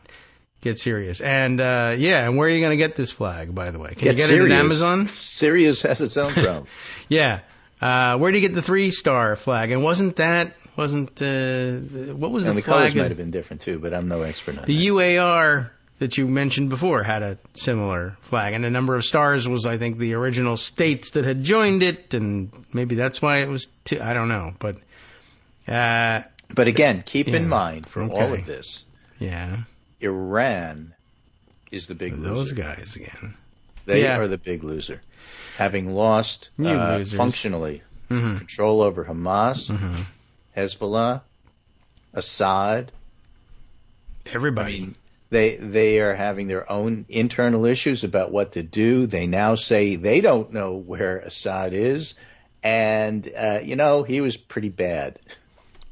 Speaker 2: Get serious. And, and where are you going to get this flag, by the way? Can you get it on Amazon?
Speaker 3: Sirius has its own problem.
Speaker 2: Yeah. Where do you get the 3-star flag? And what was the
Speaker 3: the
Speaker 2: flag?
Speaker 3: colors might have been different, too, but I'm no expert on
Speaker 2: the UAR that you mentioned before had a similar flag. And the number of stars was, I think, the original states that had joined it, and maybe that's why it was I don't know. But
Speaker 3: again, keep in mind for all of this, Iran is the big loser.
Speaker 2: Those guys again.
Speaker 3: They are the big loser. Having lost functionally control over Hamas, Hezbollah, Assad.
Speaker 2: Everybody.
Speaker 3: I mean, they are having their own internal issues about what to do. They now say they don't know where Assad is. And, he was pretty bad.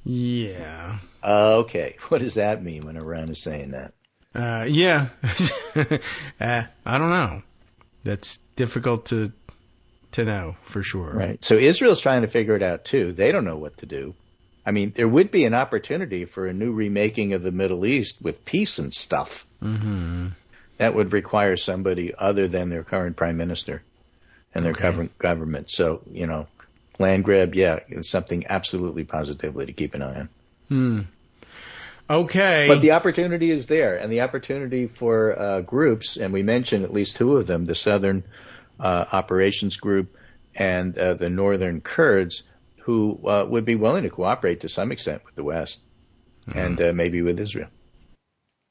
Speaker 2: Yeah.
Speaker 3: Okay. What does that mean when Iran is saying that?
Speaker 2: I don't know. That's difficult to know for sure.
Speaker 3: Right. So Israel's trying to figure it out too. They don't know what to do. I mean, there would be an opportunity for a new remaking of the Middle East with peace and stuff. Mm-hmm. That would require somebody other than their current prime minister and their government. So, land grab, it's something absolutely positively to keep an eye on.
Speaker 2: Okay.
Speaker 3: But the opportunity is there, and the opportunity for groups, and we mentioned at least 2 of them, the Southern Operations Group and the Northern Kurds, who would be willing to cooperate to some extent with the West and maybe with Israel.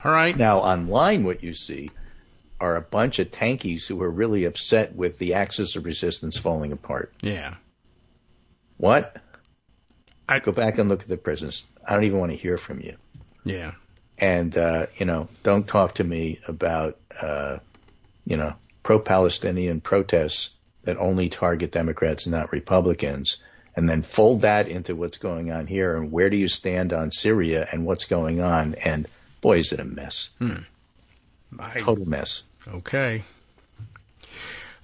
Speaker 2: All right.
Speaker 3: Now, online what you see are a bunch of tankies who are really upset with the axis of resistance falling apart.
Speaker 2: Yeah.
Speaker 3: What? I go back and look at the presidents. I don't even want to hear from you.
Speaker 2: Yeah.
Speaker 3: And, don't talk to me about, pro-Palestinian protests that only target Democrats, not Republicans, and then fold that into what's going on here and where do you stand on Syria and what's going on. And, boy, is it a mess. Total mess.
Speaker 2: Okay.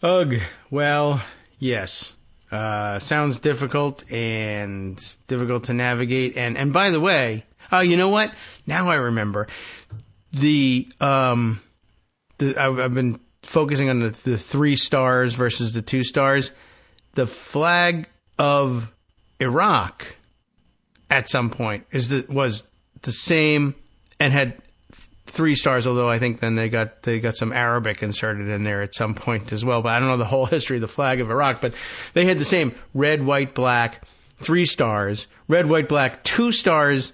Speaker 2: Ugh. Well, yes. Sounds difficult and difficult to navigate. And by the way, you know what? Now I remember I've been focusing on the 3 stars versus the 2 stars. The flag of Iraq at some point was the same and had 3 stars, although I think then they got some Arabic inserted in there at some point as well. But I don't know the whole history of the flag of Iraq. But they had the same red, white, black, 3 stars. Red, white, black, 2 stars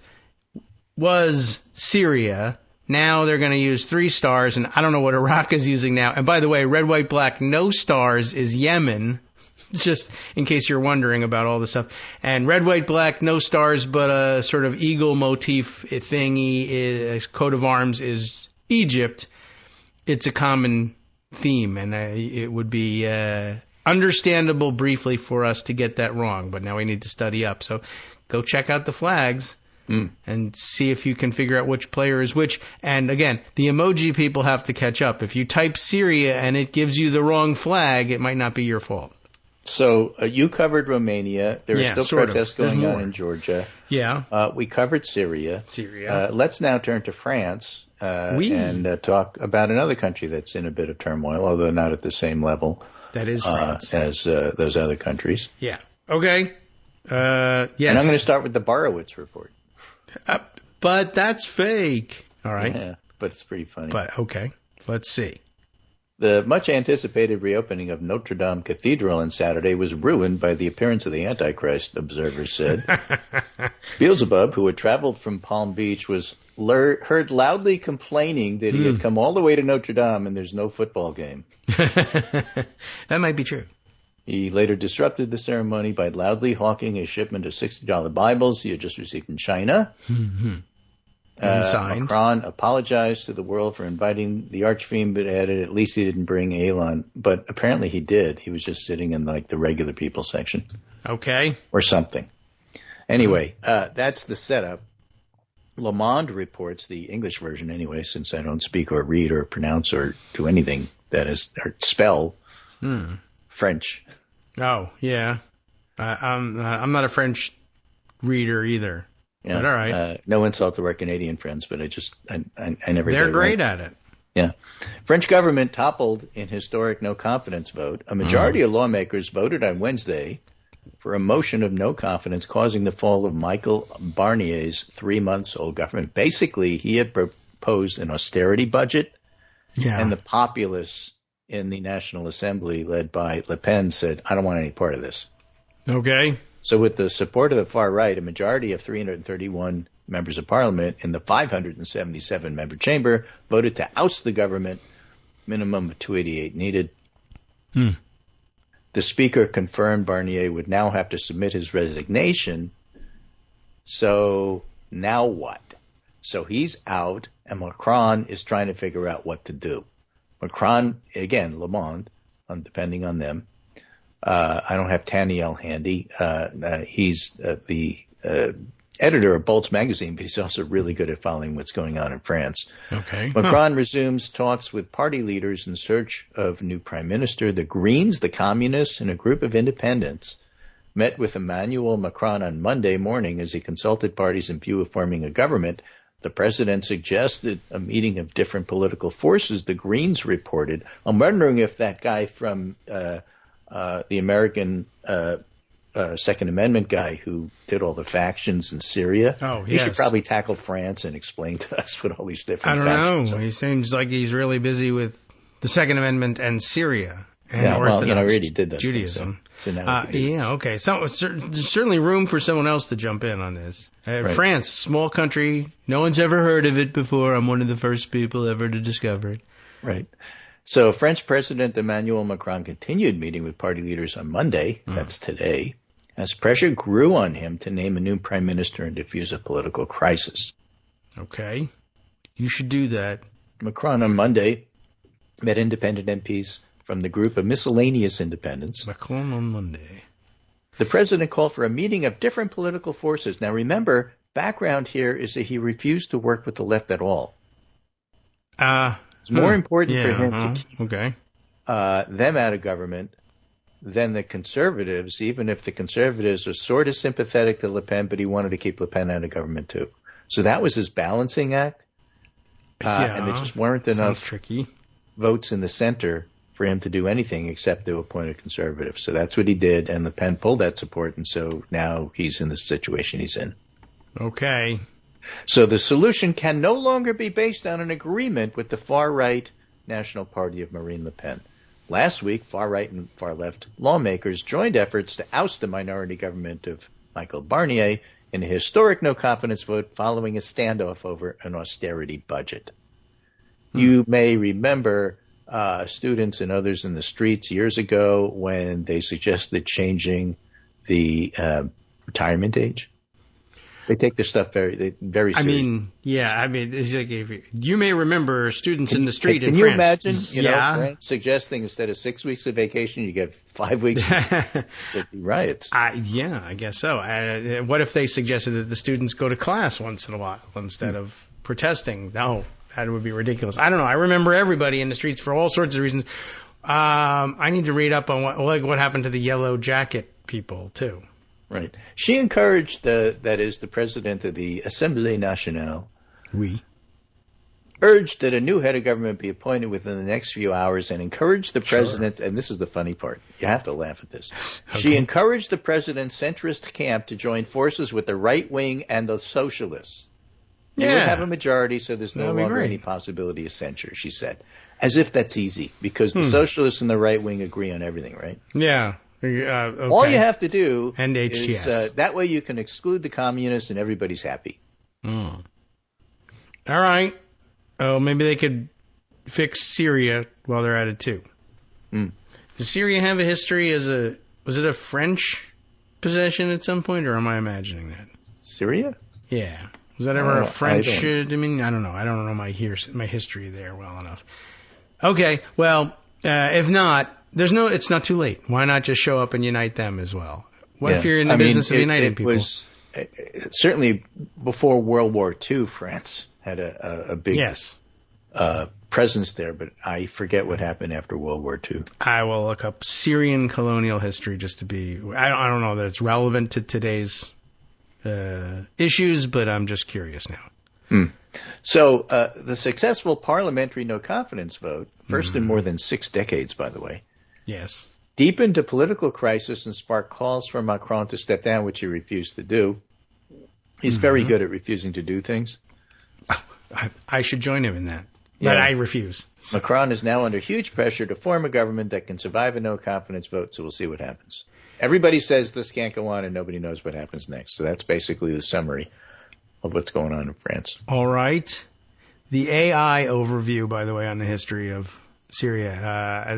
Speaker 2: was Syria. Now they're going to use 3 stars, and I don't know what Iraq is using now. And by the way, red, white, black, no stars is Yemen. Just in case you're wondering about all this stuff. And red, white, black, no stars, but a sort of eagle motif thingy, coat of arms is Egypt. It's a common theme, and it would be understandable briefly for us to get that wrong, but now we need to study up. So go check out the flags and see if you can figure out which player is which. And again, the emoji people have to catch up. If you type Syria and it gives you the wrong flag, it might not be your fault.
Speaker 3: So you covered Romania. There are still protests going on in Georgia.
Speaker 2: Yeah.
Speaker 3: We covered Syria. Let's now turn to France and talk about another country that's in a bit of turmoil, although not at the same level.
Speaker 2: That is France.
Speaker 3: As those other countries.
Speaker 2: Yeah. Okay. Yes.
Speaker 3: And I'm going to start with the Borowitz report.
Speaker 2: But that's fake. All right.
Speaker 3: Yeah, but it's pretty funny.
Speaker 2: But okay. Let's see.
Speaker 3: The much-anticipated reopening of Notre Dame Cathedral on Saturday was ruined by the appearance of the Antichrist, observers said. Beelzebub, who had traveled from Palm Beach, was heard loudly complaining that he had come all the way to Notre Dame and there's no football game.
Speaker 2: That might be true.
Speaker 3: He later disrupted the ceremony by loudly hawking a shipment of $60 Bibles he had just received in China. Macron apologized to the world for inviting the archfiend, but added at least he didn't bring Elon. But apparently he did. He was just sitting in like the regular people section.
Speaker 2: Okay.
Speaker 3: Or something. Anyway, that's the setup. Le Monde reports, the English version anyway, since I don't speak or read or pronounce or do anything that is, or spell French.
Speaker 2: Oh, yeah. I'm not a French reader either.
Speaker 3: Yeah,
Speaker 2: but all right.
Speaker 3: No insult to our Canadian friends, but I never.
Speaker 2: They're great at it.
Speaker 3: Yeah. French government toppled in historic no confidence vote. A majority of lawmakers voted on Wednesday for a motion of no confidence, causing the fall of Michel Barnier's 3 months old government. Basically, he had proposed an austerity budget, and the populace in the National Assembly, led by Le Pen, said, I don't want any part of this.
Speaker 2: Okay.
Speaker 3: So with the support of the far right, a majority of 331 members of parliament in the 577-member chamber voted to oust the government, minimum of 288 needed. The speaker confirmed Barnier would now have to submit his resignation. So now what? So he's out, and Macron is trying to figure out what to do. Macron, again, Le Monde, depending on them. I don't have Taniel handy. He's the editor of Bolt's magazine, but he's also really good at following what's going on in France.
Speaker 2: Okay.
Speaker 3: Macron resumes talks with party leaders in search of a new prime minister. The Greens, the Communists, and a group of independents met with Emmanuel Macron on Monday morning as he consulted parties in view of forming a government. The president suggested a meeting of different political forces, the Greens reported. I'm wondering if that guy from the American Second Amendment guy who did all the factions in Syria.
Speaker 2: Oh, yes.
Speaker 3: He should probably tackle France and explain to us what all these different factions
Speaker 2: are. He seems like he's really busy with the Second Amendment and Syria. And
Speaker 3: Orthodox already did that.
Speaker 2: Judaism.
Speaker 3: So
Speaker 2: okay. So there's certainly room for someone else to jump in on this.
Speaker 3: Right.
Speaker 2: France, small country. No one's ever heard of it before. I'm one of the first people ever to discover it.
Speaker 3: Right. So French President Emmanuel Macron continued meeting with party leaders on Monday. That's today. as pressure grew on him to name a new prime minister and defuse a political crisis.
Speaker 2: Okay. You should do that.
Speaker 3: Macron on Monday met independent MPs from the group of miscellaneous independents.
Speaker 2: Macron on Monday.
Speaker 3: The president called for a meeting of different political forces. Now remember, background here is that he refused to work with the left at all. It's more important for him to keep them out of government than the conservatives, even if the conservatives are sort of sympathetic to Le Pen, but he wanted to keep Le Pen out of government too. So that was his balancing act. And there just weren't enough votes in the center for him to do anything except to appoint a conservative. So that's what he did, and Le Pen pulled that support, and so now he's in the situation he's in.
Speaker 2: Okay.
Speaker 3: So the solution can no longer be based on an agreement with the far-right National Party of Marine Le Pen. Last week, far-right and far-left lawmakers joined efforts to oust the minority government of Michel Barnier in a historic no-confidence vote following a standoff over an austerity budget. You may remember students and others in the streets years ago when they suggested changing the retirement age. They take their stuff very seriously.
Speaker 2: It's like you may remember students in the street in
Speaker 3: France. Can you imagine,
Speaker 2: France
Speaker 3: suggesting instead of 6 weeks of vacation, you get 5 weeks? There'd be riots.
Speaker 2: I guess so. What if they suggested that the students go to class once in a while instead of protesting? No, that would be ridiculous. I don't know. I remember everybody in the streets for all sorts of reasons. I need to read up on what happened to the yellow jacket people, too.
Speaker 3: Right. She encouraged, that is, the president of the Assemblée Nationale, urged that a new head of government be appointed within the next few hours and encouraged the president, and this is the funny part, you have to laugh at this. Okay. She encouraged the president's centrist camp to join forces with the right wing and the socialists. They would have a majority, so there's no longer any possibility of censure, she said. As if that's easy, because the socialists and the right wing agree on everything, right?
Speaker 2: Yeah.
Speaker 3: Okay. All you have to do
Speaker 2: is
Speaker 3: that way you can exclude the communists and everybody's happy.
Speaker 2: All right. Oh, maybe they could fix Syria while they're at it too. Does Syria have a history was it a French possession at some point, or am I imagining that?
Speaker 3: Syria?
Speaker 2: Yeah. Was that ever a French? I don't know. I don't know my history there well enough. Okay. Well, if not. It's not too late. Why not just show up and unite them as well? What if you're in the business of uniting people?
Speaker 3: Certainly before World War II, France had a big presence there, but I forget what happened after World War II.
Speaker 2: I will look up Syrian colonial history just to be. I don't know that it's relevant to today's issues, but I'm just curious now.
Speaker 3: So the successful parliamentary no-confidence vote, first in more than 6 decades, by the way, deepened a political crisis and sparked calls for Macron to step down, which he refused to do. He's very good at refusing to do things.
Speaker 2: I should join him in that, but I refuse.
Speaker 3: Macron is now under huge pressure to form a government that can survive a no-confidence vote, so we'll see what happens. Everybody says this can't go on, and nobody knows what happens next. So that's basically the summary of what's going on in France.
Speaker 2: All right. The AI overview, by the way, on the history of Syria,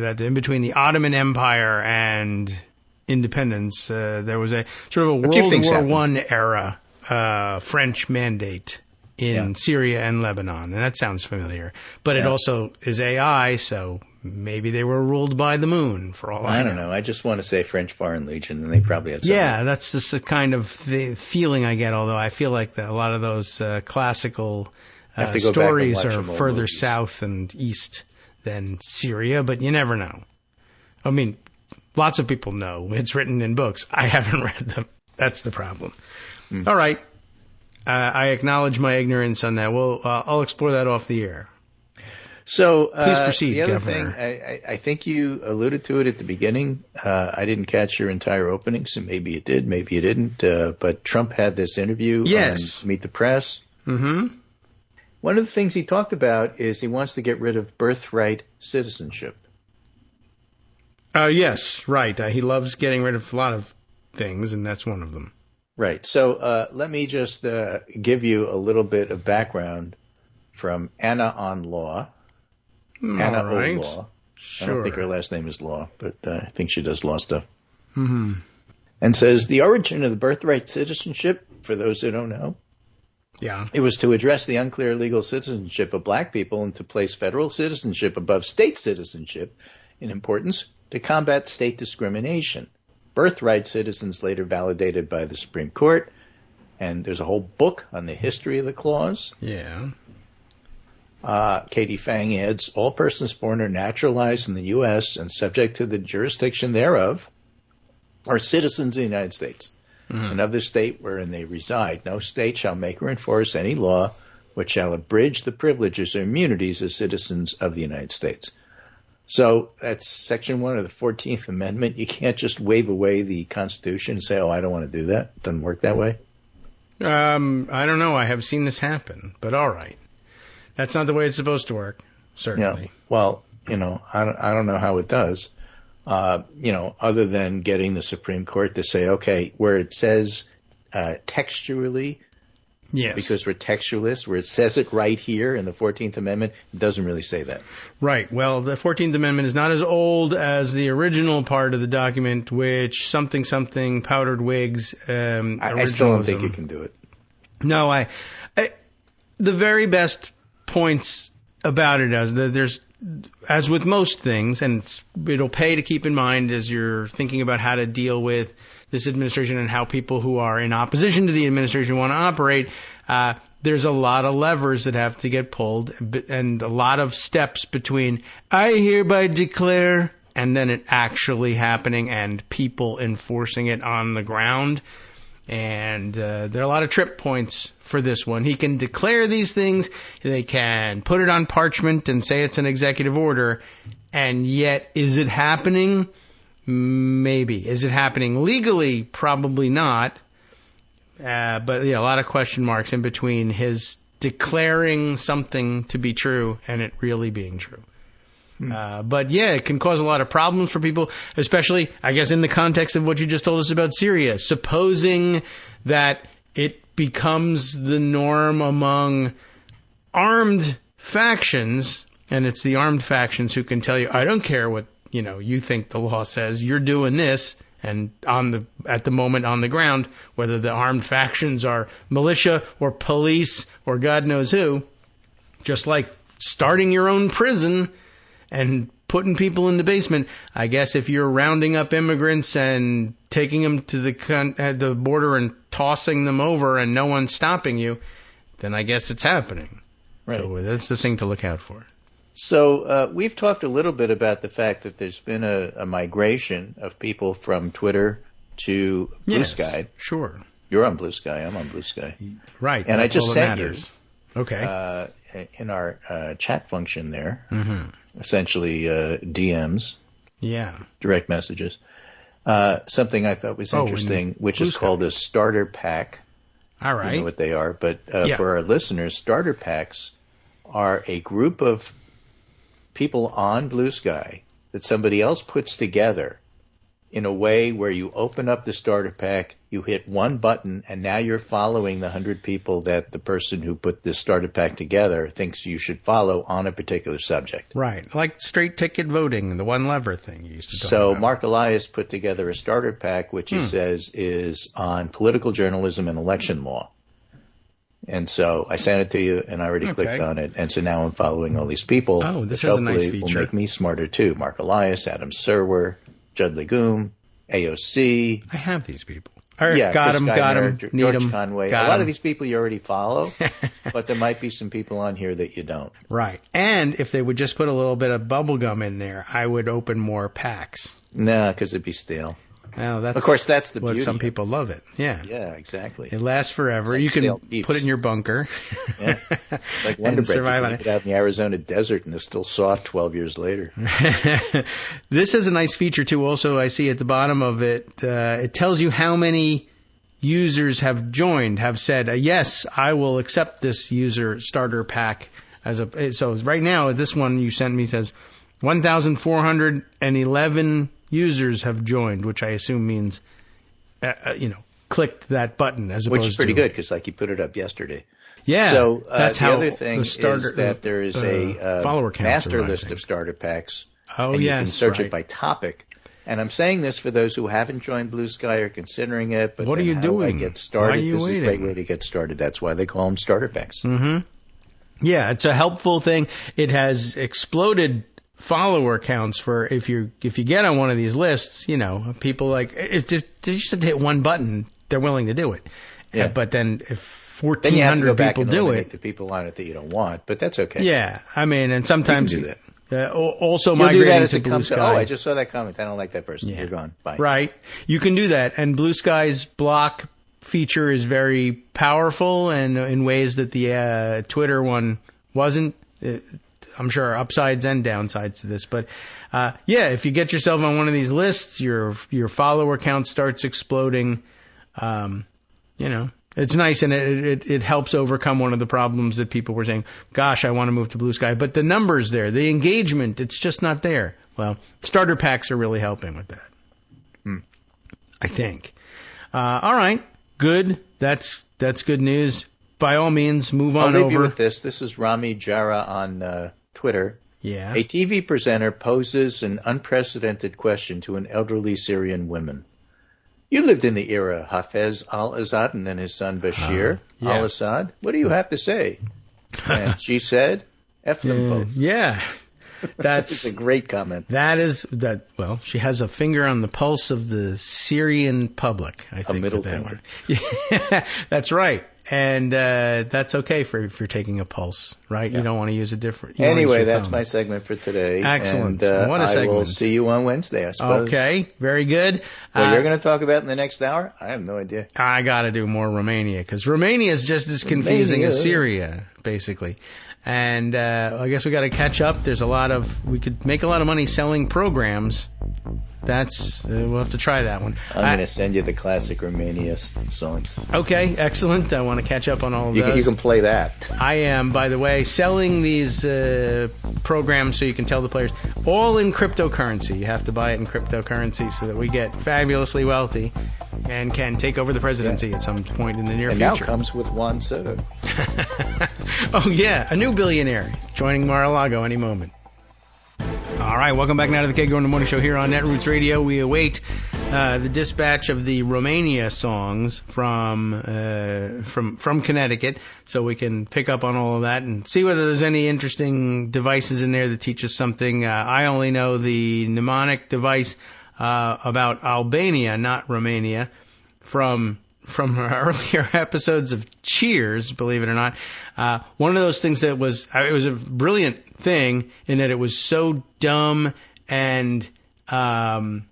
Speaker 2: that in between the Ottoman Empire and independence, there was a sort of a World War I era French mandate in Syria and Lebanon, and that sounds familiar. But it also is AI, so maybe they were ruled by the moon for all I know.
Speaker 3: I don't know. I just want to say French Foreign Legion, and they probably had something.
Speaker 2: Yeah, that's the kind of the feeling I get, although I feel like a lot of those classical stories are further south and east than Syria, but you never know. I mean, lots of people know. It's written in books. I haven't read them. That's the problem. All right. I acknowledge my ignorance on that. Well, I'll explore that off the air.
Speaker 3: So
Speaker 2: please proceed,
Speaker 3: the other
Speaker 2: Governor.
Speaker 3: thing, I think you alluded to it at the beginning. I didn't catch your entire opening, so maybe you did, maybe you didn't. But Trump had this interview on Meet the Press.
Speaker 2: Mm-hmm.
Speaker 3: One of the things he talked about is he wants to get rid of birthright citizenship.
Speaker 2: Yes, right. He loves getting rid of a lot of things, and that's one of them.
Speaker 3: Right. So let me just give you a little bit of background from Anna on Law. Anna O. Law. Sure. I don't think her last name is Law, but I think she does law stuff.
Speaker 2: Mm-hmm.
Speaker 3: and says the origin of the birthright citizenship, for those who don't know, it was to address the unclear legal citizenship of black people and to place federal citizenship above state citizenship in importance to combat state discrimination. Birthright citizens later validated by the Supreme Court, and there's a whole book on the history of the clause.
Speaker 2: Yeah.
Speaker 3: Katie Fang adds, all persons born or naturalized in the U.S. and subject to the jurisdiction thereof are citizens of the United States and of the state wherein they reside. No state shall make or enforce any law which shall abridge the privileges or immunities of citizens of the United States. So that's Section 1 of the 14th Amendment. You can't just wave away the Constitution and say, oh, I don't want to do that. It doesn't work that way.
Speaker 2: I don't know. I have seen this happen, but all right. That's not the way it's supposed to work, certainly.
Speaker 3: Yeah. Well, I don't know how it does. Other than getting the Supreme Court to say, okay, where it says textually,
Speaker 2: yes,
Speaker 3: because we're textualists, where it says it right here in the 14th Amendment, it doesn't really say that.
Speaker 2: Right. Well, the 14th Amendment is not as old as the original part of the document, which something powdered wigs.
Speaker 3: I still don't think you can do it.
Speaker 2: No, the very best points about it there's, as with most things, and it'll pay to keep in mind as you're thinking about how to deal with this administration and how people who are in opposition to the administration want to operate, there's a lot of levers that have to get pulled and a lot of steps between I hereby declare and then it actually happening and people enforcing it on the ground. And there are a lot of trip points for this one. He can declare these things. They can put it on parchment and say it's an executive order. And yet, is it happening? Maybe. Is it happening legally? Probably not. But yeah, a lot of question marks in between his declaring something to be true and it really being true. But yeah, it can cause a lot of problems for people, especially, I guess, in the context of what you just told us about Syria. Supposing that it becomes the norm among armed factions, and it's the armed factions who can tell you, I don't care what, you think the law says, you're doing this, and at the moment on the ground, whether the armed factions are militia or police or God knows who, just like starting your own prison and putting people in the basement. I guess if you're rounding up immigrants and taking them to the border and tossing them over and no one's stopping you, then I guess it's happening. Right. So that's the thing to look out for.
Speaker 3: So we've talked a little bit about the fact that there's been a migration of people from Twitter to Blue Sky.
Speaker 2: Sure.
Speaker 3: You're on Blue Sky. I'm on Blue Sky.
Speaker 2: Right.
Speaker 3: And I just sent you.
Speaker 2: Okay.
Speaker 3: In our chat function there, essentially DMs, direct messages, something I thought was interesting, which is called a starter pack.
Speaker 2: All right.
Speaker 3: You know what they are, but for our listeners, starter packs are a group of people on Blue Sky that somebody else puts together in a way where you open up the starter pack, you hit one button, and now you're following the 100 people that the person who put this starter pack together thinks you should follow on a particular subject.
Speaker 2: Right, like straight ticket voting, the one lever thing you used to talk about.
Speaker 3: So Mark Elias put together a starter pack, which he says is on political journalism and election law. And so I sent it to you, and I already clicked on it, and so now I'm following all these people.
Speaker 2: Oh, this is a nice feature.
Speaker 3: Will make me smarter too. Mark Elias, Adam Serwer, Judd Legume, AOC.
Speaker 2: I have these people. Got them.
Speaker 3: George Conway. A lot of these people you already follow, but there might be some people on here that you don't.
Speaker 2: Right. And if they would just put a little bit of bubble gum in there, I would open more packs.
Speaker 3: No, because it'd be stale.
Speaker 2: Well,
Speaker 3: of course, that's the beauty.
Speaker 2: Some people love it. Yeah.
Speaker 3: Yeah, exactly.
Speaker 2: It lasts forever. You can put it in your bunker.
Speaker 3: Yeah. Like Wonder Bread. Survive on it. Out in the Arizona desert and it's still soft 12 years later.
Speaker 2: This is a nice feature, too. Also, I see at the bottom of it, it tells you how many users have joined, have said, yes, I will accept this user starter pack. So right now, this one you sent me says 1,411 users have joined, which I assume means, clicked that button as opposed to...
Speaker 3: Which is pretty good because, you put it up yesterday.
Speaker 2: Yeah.
Speaker 3: So
Speaker 2: that's
Speaker 3: the
Speaker 2: how
Speaker 3: other thing is that there is a
Speaker 2: follower
Speaker 3: master list of starter packs.
Speaker 2: Oh,
Speaker 3: and
Speaker 2: yes.
Speaker 3: You can search
Speaker 2: it
Speaker 3: by topic. And I'm saying this for those who haven't joined Blue Sky or considering it. But
Speaker 2: what are you doing?
Speaker 3: Do I get started?
Speaker 2: Why are you
Speaker 3: this
Speaker 2: waiting?
Speaker 3: is a great way to get started. That's why they call them starter packs.
Speaker 2: Mm-hmm. Yeah, it's a helpful thing. It has exploded follower counts for if you get on one of these lists. You know, people like if they just have to hit one button, they're willing to do it.
Speaker 3: Yeah.
Speaker 2: But then if
Speaker 3: Then you have to go
Speaker 2: 1,400
Speaker 3: back
Speaker 2: people
Speaker 3: and
Speaker 2: do
Speaker 3: eliminate
Speaker 2: it,
Speaker 3: the people on it that you don't want, but that's okay.
Speaker 2: yeah, I mean, and sometimes
Speaker 3: you can do that.
Speaker 2: Also
Speaker 3: You'll do
Speaker 2: migrating
Speaker 3: that as
Speaker 2: to
Speaker 3: it
Speaker 2: Blue
Speaker 3: comes
Speaker 2: Sky.
Speaker 3: to, I just saw that comment. I don't like that person.
Speaker 2: Yeah.
Speaker 3: You're gone. Bye.
Speaker 2: Right. You can do that. And Blue Sky's block feature is very powerful and in ways that the Twitter one wasn't. I'm sure upsides and downsides to this. But, yeah, if you get yourself on one of these lists, your follower count starts exploding. You know, it's nice, and it helps overcome one of the problems that people were saying, gosh, I want to move to Blue Sky. But the numbers there, the engagement, it's just not there. Well, starter packs are really helping with that. I think. All right. Good. That's good news. By all means, move on
Speaker 3: I'll leave
Speaker 2: over.
Speaker 3: you with this. This is Rami Jara on Twitter.
Speaker 2: Yeah.
Speaker 3: A TV presenter poses an unprecedented question to an elderly Syrian woman. You lived in the era Hafez al-Assad and then his son Bashir al-Assad. What do you have to say? And she said, F them both.
Speaker 2: Yeah. That's
Speaker 3: a great comment.
Speaker 2: Well, she has a finger on the pulse of the Syrian public, I think.
Speaker 3: A middle
Speaker 2: with that
Speaker 3: finger.
Speaker 2: one. Yeah, that's right. And that's okay if you're taking a pulse, right? Yeah. You don't want to use a different.
Speaker 3: Anyway, that's my segment for today.
Speaker 2: Excellent.
Speaker 3: And,
Speaker 2: what a segment.
Speaker 3: I will see you on Wednesday, I suppose.
Speaker 2: Okay, very good.
Speaker 3: What you're going to talk about in the next hour? I have no idea.
Speaker 2: I got to do more Romania because Romania is just as confusing as Syria, basically. And I guess we got to catch up. We could make a lot of money selling programs. We'll have to try that one.
Speaker 3: I'm going to send you the classic Romania songs.
Speaker 2: Okay, excellent. I want to catch up on all of those.
Speaker 3: You can play that.
Speaker 2: I am, by the way, selling these programs so you can tell the players, all in cryptocurrency. You have to buy it in cryptocurrency so that we get fabulously wealthy and can take over the presidency at some point in the near future.
Speaker 3: And now comes with Juan Soto.
Speaker 2: Oh, yeah, a new billionaire joining Mar-a-Lago any moment. All right, welcome back now to the Kagro in the Morning Show here on Netroots Radio. We await the dispatch of the Romania songs from Connecticut, so we can pick up on all of that and see whether there's any interesting devices in there that teach us something. I only know the mnemonic device about Albania, not Romania, from earlier episodes of Cheers, believe it or not. One of those things that it was a brilliant thing in that it was so dumb and, and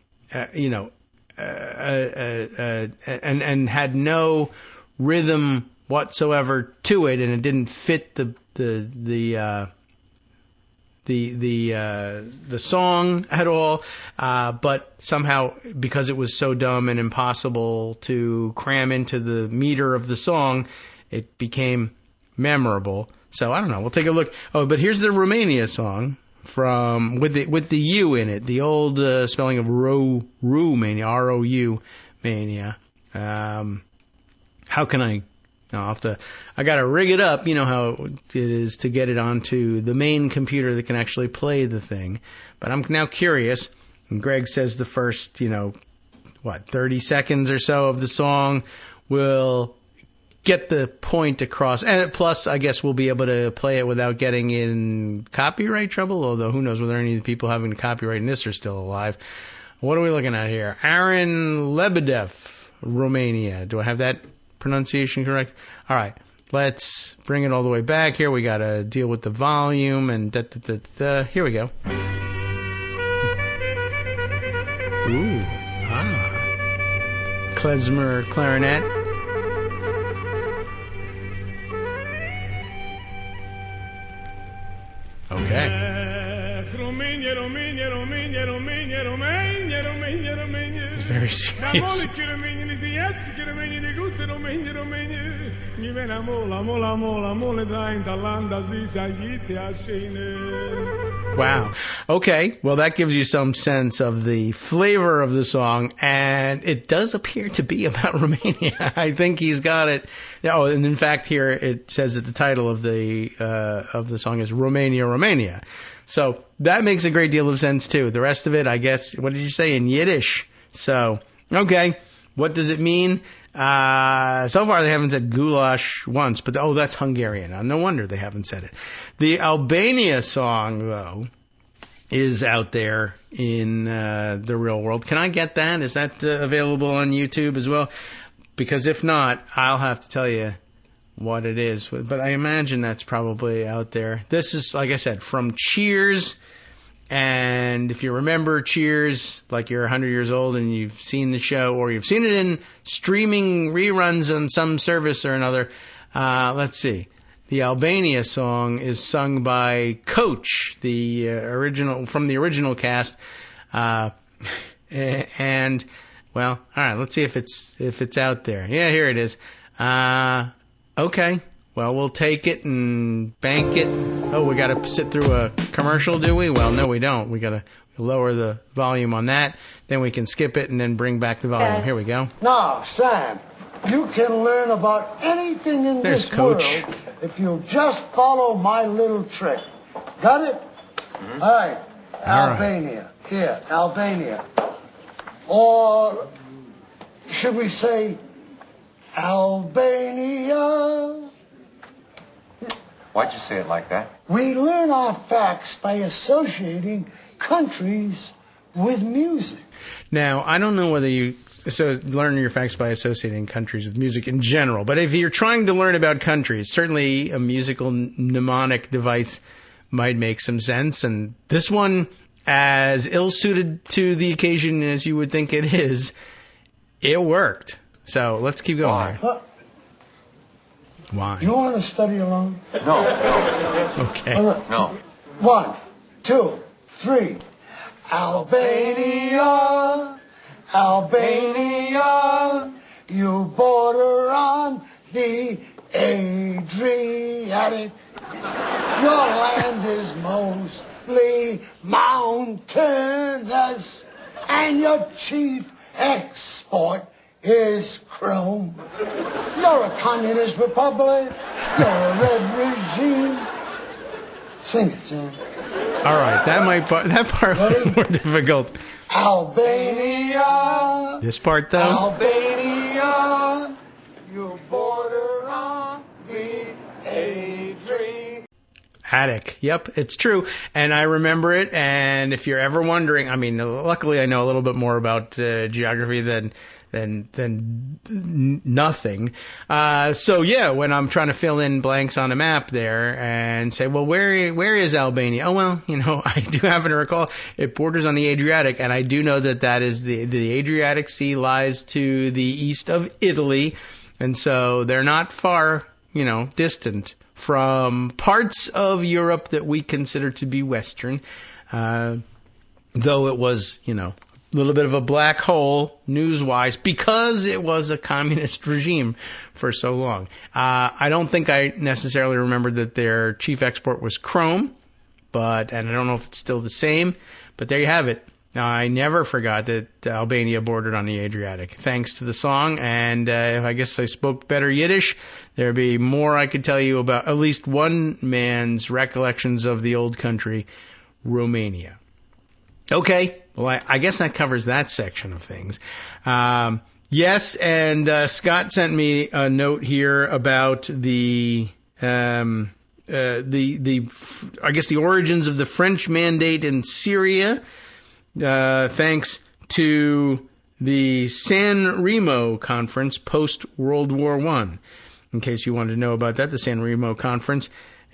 Speaker 2: had no rhythm whatsoever to it, and it didn't fit the song at all, but somehow, because it was so dumb and impossible to cram into the meter of the song, it became memorable. So I don't know. We'll take a look. Oh, but here's the Romania song with the U in it, the old spelling of Romania, R-O-U mania. How can I? I got to rig it up. You know how it is to get it onto the main computer that can actually play the thing. But I'm now curious. And Greg says the first, 30 seconds or so of the song will get the point across. And plus, I guess we'll be able to play it without getting in copyright trouble. Although who knows whether any of the people having copyright in this are still alive. What are we looking at here? Aaron Lebedev, Romania. Do I have that pronunciation correct? All right, let's bring it all the way back here. We got to deal with the volume and here we go. Ooh, klezmer clarinet. Okay. It's very serious. Wow. Okay. Well, that gives you some sense of the flavor of the song, and it does appear to be about Romania. I think he's got it. Oh, and in fact, here it says that the title of the song is Romania, Romania. So that makes a great deal of sense, too. The rest of it, I guess, what did you say, in Yiddish? So, okay. What does it mean? So far, they haven't said goulash once, but, that's Hungarian. No wonder they haven't said it. The Albania song, though, is out there in the real world. Can I get that? Is that available on YouTube as well? Because if not, I'll have to tell you what it is. But I imagine that's probably out there. This is, like I said, from Cheers. And if you remember Cheers, like you're 100 years old and you've seen the show, or you've seen it in streaming reruns on some service or another, let's see. The Albania song is sung by Coach, the original from the original cast. And well, all right, let's see if it's out there. Yeah, here it is. Okay. Well, we'll take it and bank it. Oh, we got to sit through a commercial, do we? Well, no, we don't. We got to lower the volume on that. Then we can skip it and then bring back the volume. Here we go.
Speaker 5: Now, Sam, you can learn about anything in
Speaker 2: There's
Speaker 5: this
Speaker 2: Coach.
Speaker 5: world if you just follow my little trick. Got it? Mm-hmm. All right. Albania. Right. Here, Albania. Or should we say Albania?
Speaker 6: Why'd you say it like that?
Speaker 5: We learn our facts by associating countries with music.
Speaker 2: Now, I don't know whether you learn your facts by associating countries with music in general, but if you're trying to learn about countries, certainly a musical mnemonic device might make some sense. And this one, as ill-suited to the occasion as you would think it is, it worked. So let's keep going. Why?
Speaker 5: You want to study alone?
Speaker 6: No.
Speaker 2: Okay.
Speaker 5: Right.
Speaker 6: No.
Speaker 5: 1, 2, 3. Albania, Albania, you border on the Adriatic. Your land is mostly mountainous, and your chief export is chrome. You're a communist republic. You're a red regime. Sing it, Sam.
Speaker 2: All right, that part was more difficult.
Speaker 5: Albania.
Speaker 2: This part, though?
Speaker 5: Albania, you border on the Adriatic.
Speaker 2: Yep, it's true. And I remember it. And if you're ever wondering, I mean, luckily I know a little bit more about geography than nothing. So yeah, when I'm trying to fill in blanks on a map there and say, well, where is Albania? Oh, well, I do happen to recall it borders on the Adriatic, and I do know that is the Adriatic Sea lies to the east of Italy, and so they're not far, distant from parts of Europe that we consider to be Western, though it was, a little bit of a black hole news-wise because it was a communist regime for so long. I don't think I necessarily remembered that their chief export was chrome, and I don't know if it's still the same, but there you have it. I never forgot that Albania bordered on the Adriatic, thanks to the song, and if I guess I spoke better Yiddish, there'd be more I could tell you about at least one man's recollections of the old country, Romania. Okay, well, I guess that covers that section of things. Yes, and Scott sent me a note here about the I guess the origins of the French mandate in Syria, thanks to the San Remo Conference post World War I. In case you wanted to know about that, the San Remo Conference,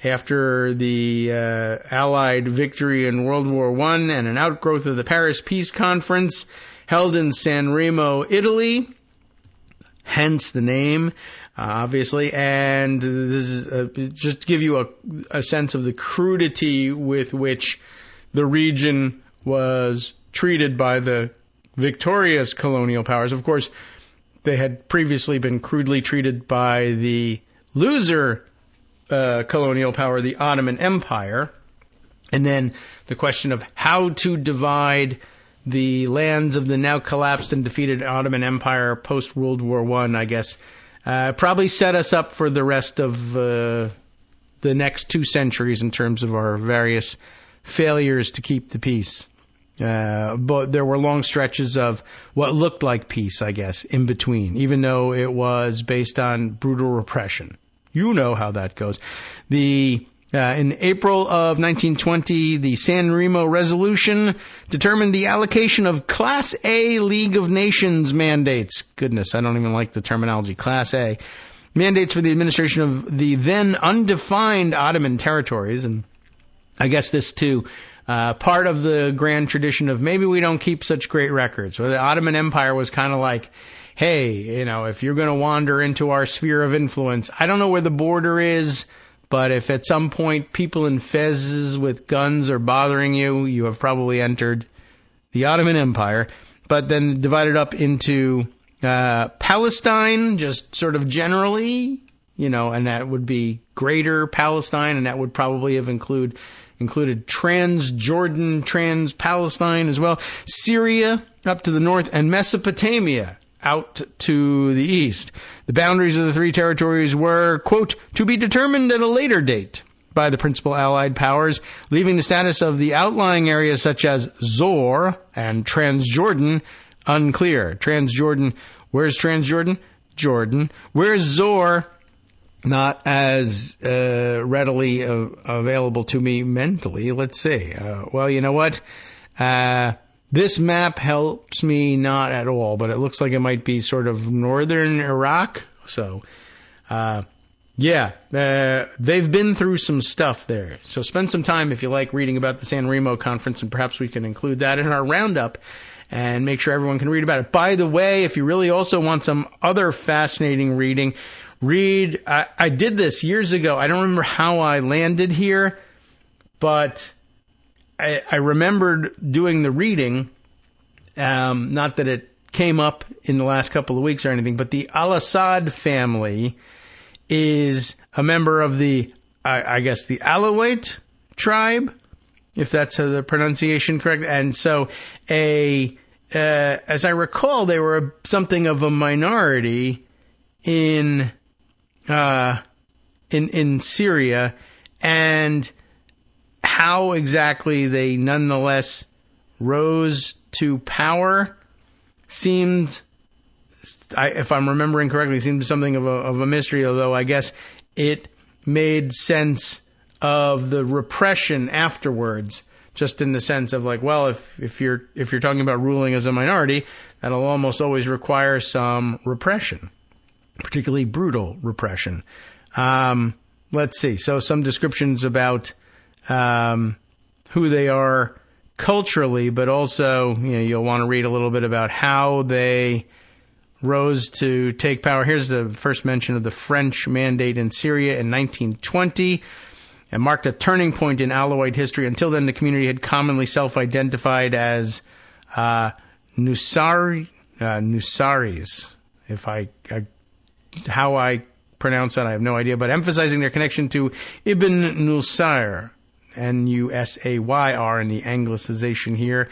Speaker 2: after the Allied victory in World War I and an outgrowth of the Paris Peace Conference held in San Remo, Italy, hence the name, obviously. And this is just to give you a sense of the crudity with which the region was treated by the victorious colonial powers. Of course, they had previously been crudely treated by the loser colonial power, the Ottoman Empire, and then the question of how to divide the lands of the now collapsed and defeated Ottoman Empire post-World War I, I guess, probably set us up for the rest of the next 2 centuries in terms of our various failures to keep the peace. But there were long stretches of what looked like peace, I guess, in between, even though it was based on brutal repression. You know how that goes. In April of 1920, the San Remo Resolution determined the allocation of Class A League of Nations mandates. Goodness, I don't even like the terminology, Class A. Mandates for the administration of the then undefined Ottoman territories. And I guess this, too, part of the grand tradition of maybe we don't keep such great records. Where the Ottoman Empire was kind of like, hey, if you're going to wander into our sphere of influence, I don't know where the border is, but if at some point people in fezzes with guns are bothering you, you have probably entered the Ottoman Empire. But then divided up into Palestine, just sort of generally, and that would be Greater Palestine, and that would probably have included Transjordan, Trans-Palestine as well, Syria up to the north, and Mesopotamia out to the east. The boundaries of the three territories were, quote, to be determined at a later date by the principal Allied powers, leaving the status of the outlying areas such as Zor and Transjordan unclear. Transjordan, where's Transjordan? Jordan. Where's Zor? Not as readily available to me mentally. Let's see. Well, you know what? This map helps me not at all, but it looks like it might be sort of northern Iraq. So, they've been through some stuff there. So spend some time, if you like, reading about the San Remo conference, and perhaps we can include that in our roundup and make sure everyone can read about it. By the way, if you really also want some other fascinating reading, I did this years ago. I don't remember how I landed here, but I remembered doing the reading, not that it came up in the last couple of weeks or anything, but the Al-Assad family is a member of the, I guess, the Alawite tribe, if that's the pronunciation correct. And so as I recall, they were something of a minority in Syria, and how exactly they nonetheless rose to power seemed, if I'm remembering correctly, seemed something of a mystery, although I guess it made sense of the repression afterwards, just in the sense of like, well, if you're talking about ruling as a minority, that'll almost always require some repression, particularly brutal repression. Let's see. So some descriptions about who they are culturally, but also, you'll want to read a little bit about how they rose to take power. Here's the first mention of the French mandate in Syria in 1920. It marked a turning point in Alawite history. Until then, the community had commonly self-identified as Nusaris. How I pronounce that, I have no idea, but emphasizing their connection to Ibn Nusayr, Nusayr in the anglicization here,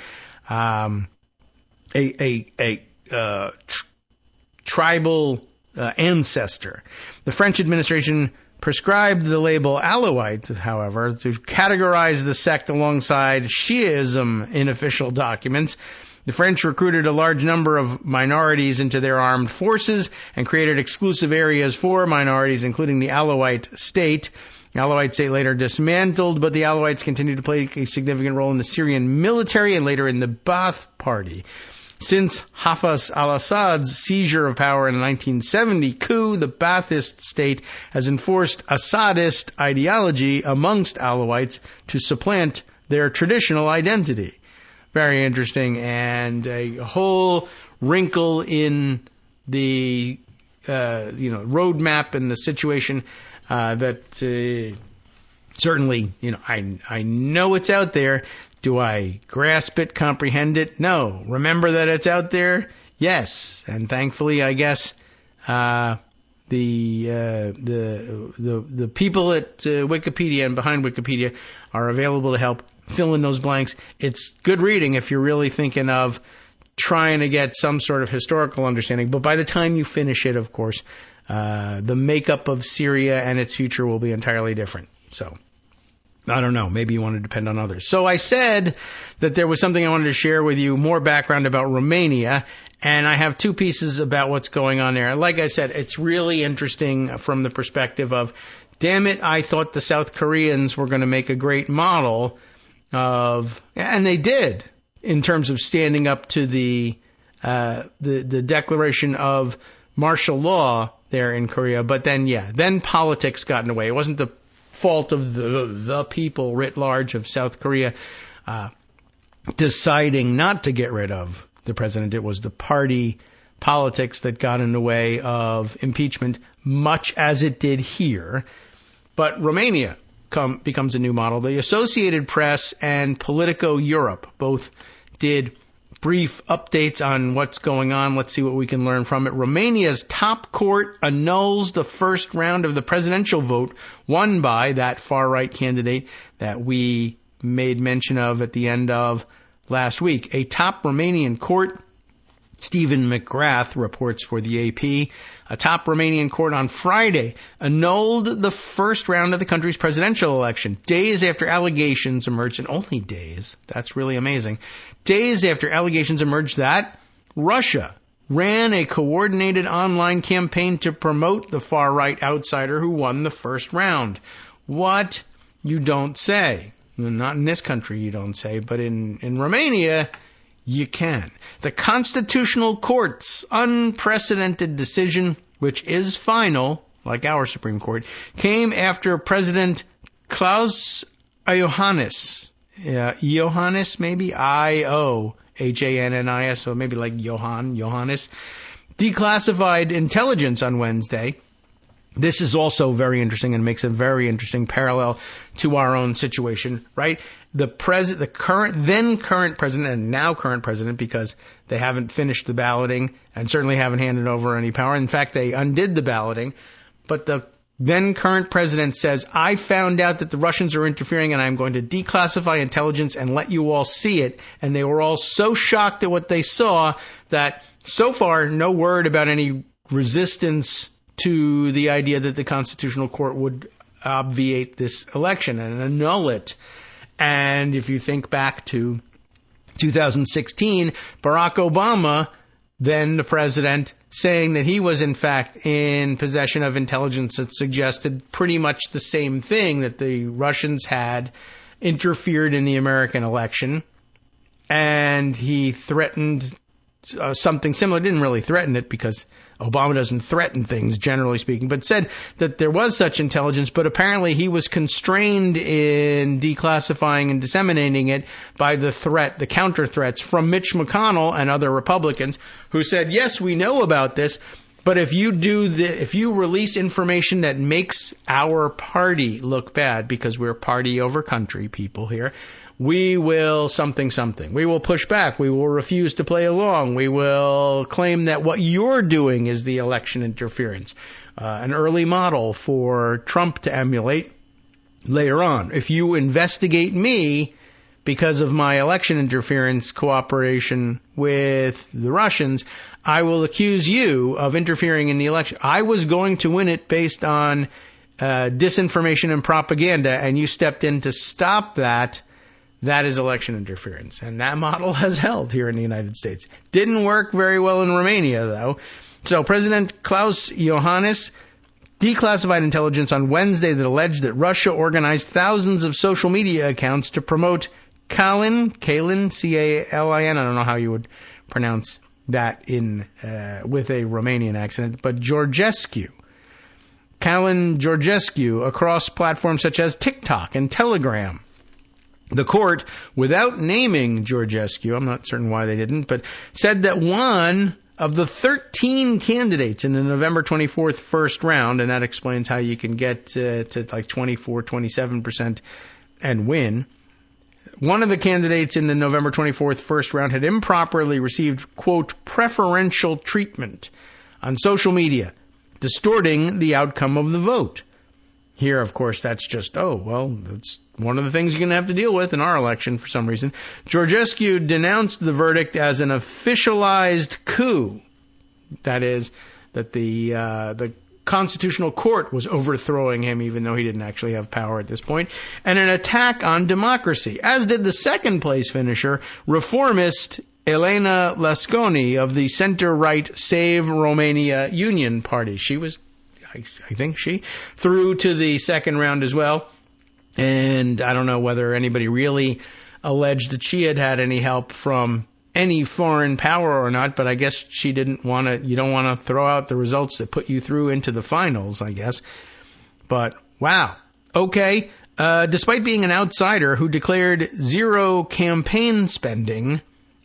Speaker 2: tribal ancestor. The French administration prescribed the label Alawite, however, to categorize the sect alongside Shiism in official documents. The French recruited a large number of minorities into their armed forces and created exclusive areas for minorities, including the Alawite state. The Alawite state later dismantled, but the Alawites continued to play a significant role in the Syrian military and later in the Ba'ath Party. Since Hafez al-Assad's seizure of power in the 1970 coup, the Ba'athist state has enforced Assadist ideology amongst Alawites to supplant their traditional identity. Very interesting, and a whole wrinkle in the roadmap and the situation that certainly, I know it's out there. Do I grasp it, comprehend it? No. Remember that it's out there? Yes. And thankfully, I guess the people at Wikipedia and behind Wikipedia are available to help fill in those blanks. It's good reading if you're really thinking of trying to get some sort of historical understanding. But by the time you finish it, of course, the makeup of Syria and its future will be entirely different. So I don't know. Maybe you want to depend on others. So I said that there was something I wanted to share with you, more background about Romania, and I have two pieces about what's going on there. Like I said, it's really interesting from the perspective of, damn it, I thought the South Koreans were going to make a great model of, and they did, in terms of standing up to the declaration of martial law there in Korea. But then politics got in the way. It wasn't the fault of the people writ large of South Korea deciding not to get rid of the president. It was the party politics that got in the way of impeachment, much as it did here. But Romania becomes a new model. The Associated Press and Politico Europe both did brief updates on what's going on. Let's see what we can learn from it. Romania's top court annuls the first round of the presidential vote won by that far-right candidate that we made mention of at the end of last week. A top Romanian court, Stephen McGrath reports for the AP, a top Romanian court on Friday annulled the first round of the country's presidential election, days after allegations emerged, and only days, that's really amazing, days after allegations emerged that Russia ran a coordinated online campaign to promote the far-right outsider who won the first round. What? You don't say. Not in this country, you don't say, but in Romania, you can. The Constitutional Court's unprecedented decision, which is final, like our Supreme Court, came after President Klaus Iohannis, Iohannis maybe, Iohannis, so maybe like Johannes, declassified intelligence on Wednesday. This is also very interesting and makes a very interesting parallel to our own situation, right? The then current president and now current president, because they haven't finished the balloting and certainly haven't handed over any power. In fact, they undid the balloting. But the then current president says, I found out that the Russians are interfering and I'm going to declassify intelligence and let you all see it. And they were all so shocked at what they saw that so far no word about any resistance to the idea that the Constitutional Court would obviate this election and annul it. And if you think back to 2016, Barack Obama, then the president, saying that he was in fact in possession of intelligence that suggested pretty much the same thing, that the Russians had interfered in the American election. And he threatened something similar. Didn't really threaten it because Obama doesn't threaten things, generally speaking, but said that there was such intelligence, but apparently he was constrained in declassifying and disseminating it by the counter threats from Mitch McConnell and other Republicans who said, yes, we know about this, but if you release information that makes our party look bad, because we're party over country people here, we will something. We will push back. We will refuse to play along. We will claim that what you're doing is the election interference. An early model for Trump to emulate later on. If you investigate me because of my election interference cooperation with the Russians, I will accuse you of interfering in the election. I was going to win it based on disinformation and propaganda, and you stepped in to stop that. That is election interference. And that model has held here in the United States. Didn't work very well in Romania, though. So President Klaus Iohannis declassified intelligence on Wednesday that alleged that Russia organized thousands of social media accounts to promote Calin, C-A-L-I-N. I don't know how you would pronounce that with a Romanian accent, but Georgescu. Calin Georgescu across platforms such as TikTok and Telegram. The court, without naming Georgescu, I'm not certain why they didn't, but said that one of the 13 candidates in the November 24th first round, and that explains how you can get to like 24, 27% and win. One of the candidates in the November 24th first round had improperly received, quote, preferential treatment on social media, distorting the outcome of the vote. Here, of course, that's just, that's one of the things you're going to have to deal with in our election for some reason. Georgescu denounced the verdict as an officialized coup. That is, that the constitutional court was overthrowing him, even though he didn't actually have power at this point, and an attack on democracy, as did the second place finisher, reformist Elena Lasconi of the center-right Save Romania Union Party. She was, I think she, through to the second round as well. And I don't know whether anybody really alleged that she had any help from any foreign power or not, but I guess she didn't want to, you don't want to throw out the results that put you through into the finals, I guess. But, wow. Okay. Despite being an outsider who declared zero campaign spending,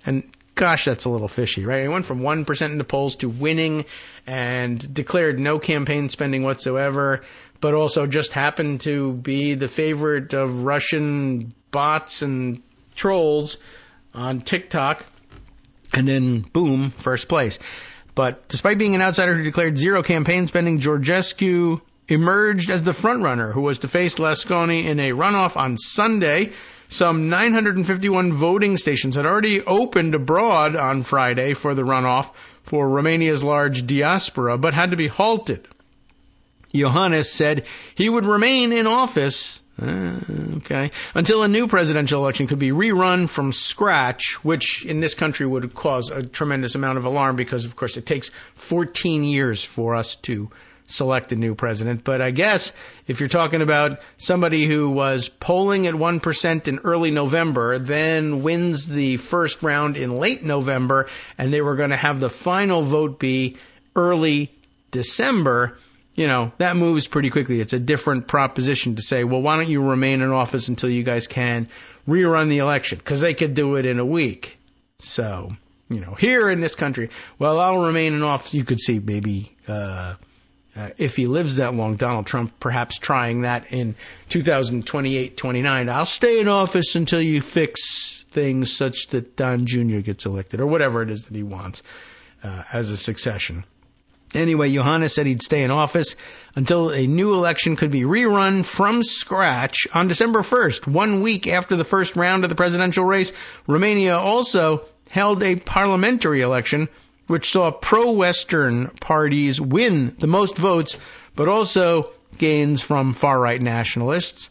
Speaker 2: and gosh, that's a little fishy, right? He went from 1% in the polls to winning and declared no campaign spending whatsoever, but also just happened to be the favorite of Russian bots and trolls on TikTok. And then, boom, first place. But despite being an outsider who declared zero campaign spending, Georgescu emerged as the frontrunner who was to face Lasconi in a runoff on Sunday. Some 951 voting stations had already opened abroad on Friday for the runoff for Romania's large diaspora, but had to be halted. Iohannis said he would remain in office until a new presidential election could be rerun from scratch, which in this country would cause a tremendous amount of alarm because, of course, it takes 14 years for us to select a new president. But I guess if you're talking about somebody who was polling at 1% in early November, then wins the first round in late November, and they were going to have the final vote be early December, you know, that moves pretty quickly. It's a different proposition to say, well, why don't you remain in office until you guys can rerun the election? Because they could do it in a week. So, you know, here in this country, well, I'll remain in office. You could see maybe if he lives that long, Donald Trump perhaps trying that in 2028, 29. I'll stay in office until you fix things such that Don Jr. gets elected, or whatever it is that he wants as a succession. Anyway, Iohannis said he'd stay in office until a new election could be rerun from scratch on December 1st, 1 week after the first round of the presidential race. Romania also held a parliamentary election, which saw pro-Western parties win the most votes, but also gains from far-right nationalists.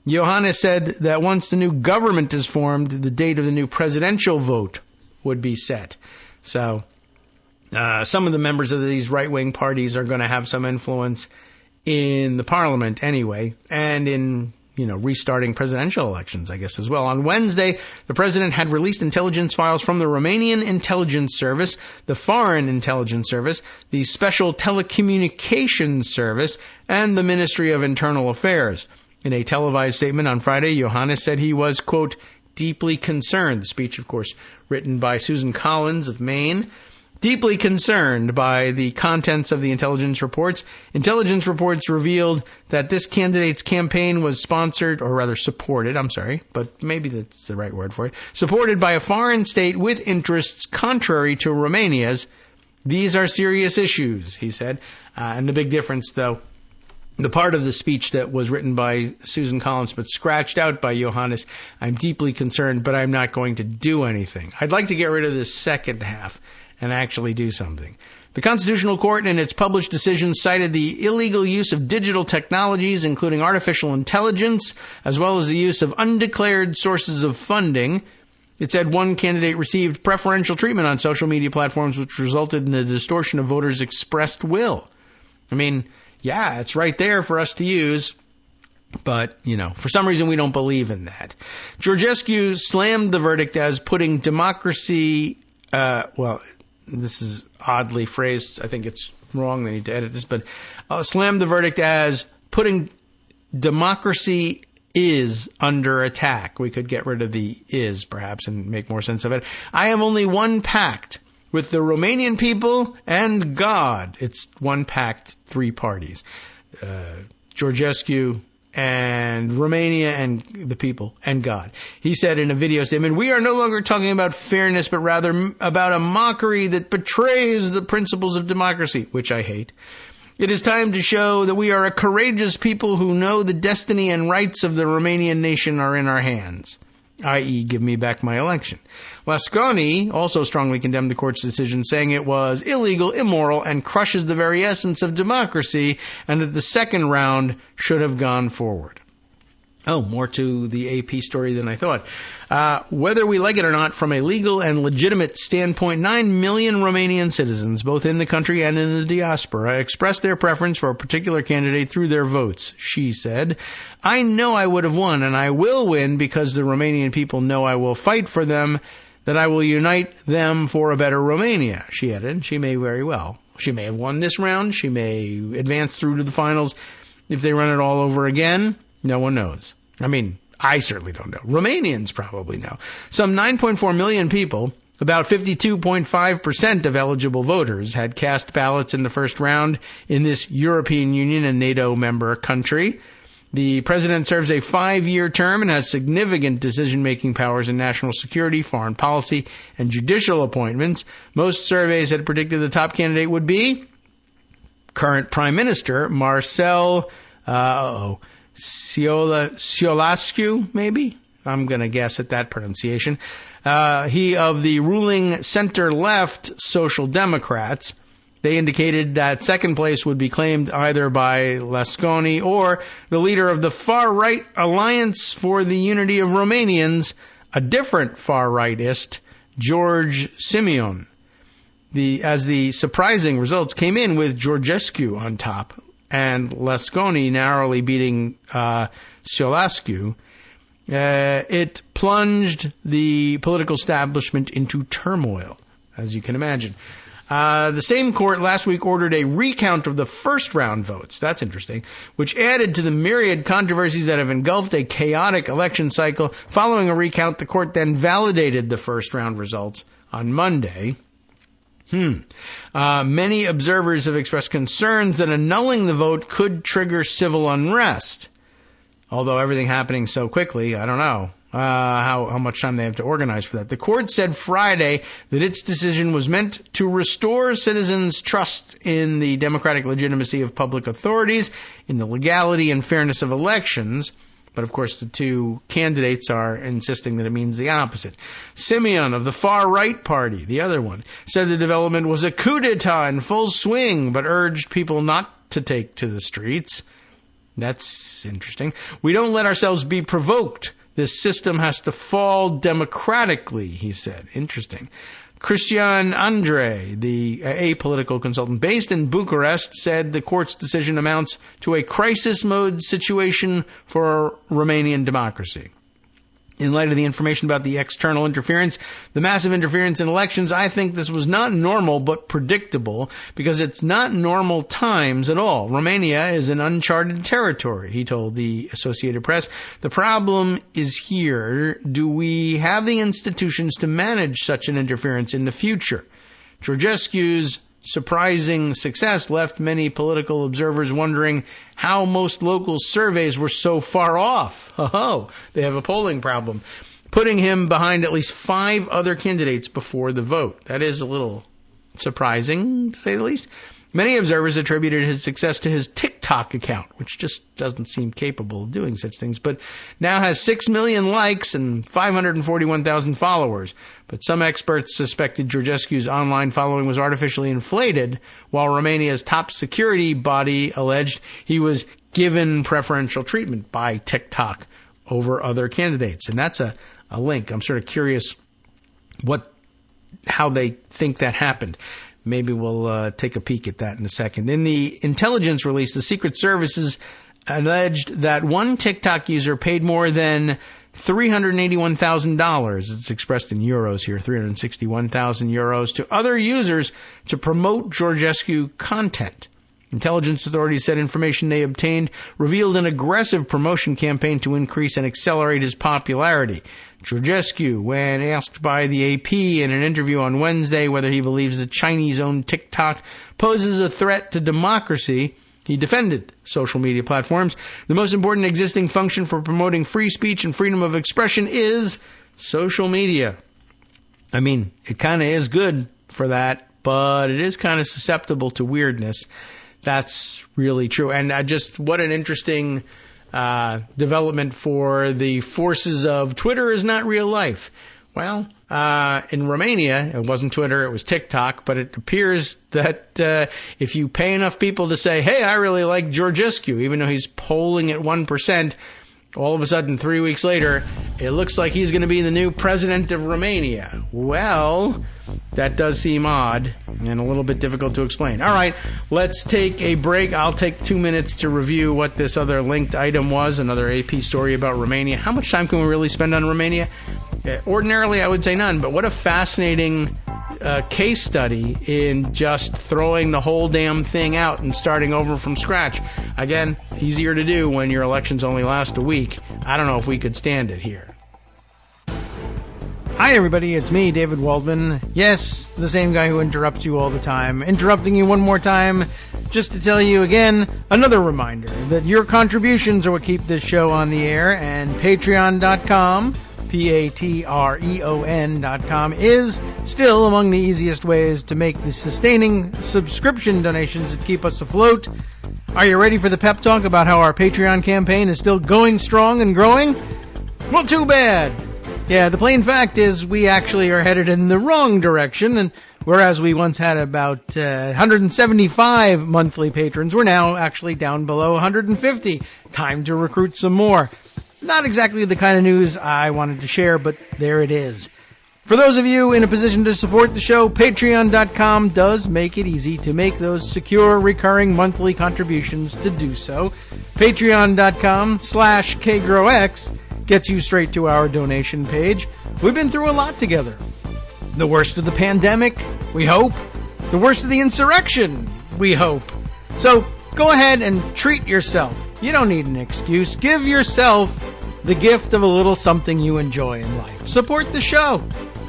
Speaker 2: Iohannis said that once the new government is formed, the date of the new presidential vote would be set. So some of the members of these right-wing parties are going to have some influence in the parliament anyway, and in, you know, restarting presidential elections, I guess, as well. On Wednesday, the president had released intelligence files from the Romanian Intelligence Service, the Foreign Intelligence Service, the Special Telecommunications Service, and the Ministry of Internal Affairs. In a televised statement on Friday, Iohannis said he was, quote, deeply concerned. The speech, of course, written by Susan Collins of Maine. Deeply concerned by the contents of the intelligence reports. Intelligence reports revealed that this candidate's campaign was sponsored, or rather supported, but maybe that's the right word for it, supported by a foreign state with interests contrary to Romania's. These are serious issues, he said. And the big difference, though, the part of the speech that was written by Susan Collins but scratched out by Iohannis, I'm deeply concerned, but I'm not going to do anything. I'd like to get rid of this second half and actually do something. The Constitutional Court in its published decision cited the illegal use of digital technologies, including artificial intelligence, as well as the use of undeclared sources of funding. It said one candidate received preferential treatment on social media platforms, which resulted in the distortion of voters' expressed will. I mean, yeah, it's right there for us to use. But, you know, for some reason we don't believe in that. Georgescu slammed the verdict as putting democracy, this is oddly phrased. I think it's wrong. They need to edit this. But slammed the verdict as putting democracy is under attack. We could get rid of the is, perhaps, and make more sense of it. I have only one pact with the Romanian people and God. It's one pact, three parties. Georgescu and Romania and the people and God. He said in a video statement, we are no longer talking about fairness, but rather about a mockery that betrays the principles of democracy, which I hate. It is time to show that we are a courageous people who know the destiny and rights of the Romanian nation are in our hands. i.e. give me back my election. Lasconi also strongly condemned the court's decision, saying it was illegal, immoral, and crushes the very essence of democracy, and that the second round should have gone forward. Oh, more to the AP story than I thought. Whether we like it or not, from a legal and legitimate standpoint, 9 million Romanian citizens, both in the country and in the diaspora, expressed their preference for a particular candidate through their votes, she said. I know I would have won, and I will win because the Romanian people know I will fight for them, that I will unite them for a better Romania, she added. She may very well. She may have won this round. She may advance through to the finals. If they run it all over again, no one knows. I mean, I certainly don't know. Romanians probably know. Some 9.4 million people, about 52.5% of eligible voters, had cast ballots in the first round in this European Union and NATO member country. The president serves a 5-year term and has significant decision-making powers in national security, foreign policy, and judicial appointments. Most surveys had predicted the top candidate would be current Prime Minister Marcel Siolascu, maybe? I'm going to guess at that pronunciation. He of the ruling center-left Social Democrats. They indicated that second place would be claimed either by Lasconi or the leader of the far-right Alliance for the Unity of Romanians, a different far-rightist, George Simeon. As the surprising results came in with Georgescu on top, and Lasconi narrowly beating Siolascu, it plunged the political establishment into turmoil, as you can imagine. The same court last week ordered a recount of the first-round votes. That's interesting, which added to the myriad controversies that have engulfed a chaotic election cycle. Following a recount, the court then validated the first-round results on Monday. Many observers have expressed concerns that annulling the vote could trigger civil unrest. Although everything happening so quickly, I don't know how much time they have to organize for that. The court said Friday that its decision was meant to restore citizens' trust in the democratic legitimacy of public authorities, in the legality and fairness of elections. But, of course, the two candidates are insisting that it means the opposite. Simeon of the far-right party, the other one, said the development was a coup d'etat in full swing, but urged people not to take to the streets. That's interesting. We don't let ourselves be provoked. This system has to fall democratically, he said. Interesting. Cristian Andre, the apolitical consultant based in Bucharest, said the court's decision amounts to a crisis mode situation for Romanian democracy. In light of the information about the external interference, the massive interference in elections, I think this was not normal but predictable because it's not normal times at all. Romania is an uncharted territory, he told the Associated Press. The problem is here. Do we have the institutions to manage such an interference in the future? Georgescu's surprising success left many political observers wondering how most local surveys were so far off. Oh, they have a polling problem, putting him behind at least 5 other candidates before the vote. That is a little surprising, to say the least. Many observers attributed his success to his TikTok account, which just doesn't seem capable of doing such things, but now has 6 million likes and 541,000 followers. But some experts suspected Georgescu's online following was artificially inflated, while Romania's top security body alleged he was given preferential treatment by TikTok over other candidates. And that's a link. I'm sort of curious how they think that happened. Maybe we'll take a peek at that in a second. In the intelligence release, the Secret Services alleged that one TikTok user paid more than $381,000. It's expressed in euros here, 361,000 euros, to other users to promote Georgescu content. Intelligence authorities said information they obtained revealed an aggressive promotion campaign to increase and accelerate his popularity. Georgescu, when asked by the AP in an interview on Wednesday whether he believes the Chinese-owned TikTok poses a threat to democracy, he defended social media platforms. The most important existing function for promoting free speech and freedom of expression is social media. I mean, it kind of is good for that, but it is kind of susceptible to weirdness. That's really true. And what an interesting development for the forces of Twitter is not real life. Well, in Romania, it wasn't Twitter, it was TikTok, but it appears that if you pay enough people to say, hey, I really like Georgescu, even though he's polling at 1%, all of a sudden, 3 weeks later, it looks like he's going to be the new president of Romania. Well, that does seem odd and a little bit difficult to explain. All right, let's take a break. I'll take 2 minutes to review what this other linked item was, another AP story about Romania. How much time can we really spend on Romania? Ordinarily, I would say none, but what a fascinating case study in just throwing the whole damn thing out and starting over from scratch. Again, easier to do when your elections only last a week. I don't know if we could stand it here.
Speaker 7: Hi everybody, it's me, David Waldman. Yes, the same guy who interrupts you all the time. Interrupting you one more time just to tell you again, another reminder that your contributions are what keep this show on the air, and patreon.com, patreon.com, is still among the easiest ways to make the sustaining subscription donations that keep us afloat. Are you ready for the pep talk about how our Patreon campaign is still going strong and growing? Well, too bad. Yeah, the plain fact is we actually are headed in the wrong direction, and whereas we once had about 175 monthly patrons, we're now actually down below 150. Time to recruit some more. Not exactly the kind of news I wanted to share, but there it is. For those of you in a position to support the show, patreon.com does make it easy to make those secure, recurring monthly contributions to do so. Patreon.com/KagroX gets you straight to our donation page. We've been through a lot together. The worst of the pandemic, we hope. The worst of the insurrection, we hope. So go ahead and treat yourself. You don't need an excuse. Give yourself the gift of a little something you enjoy in life. Support the show.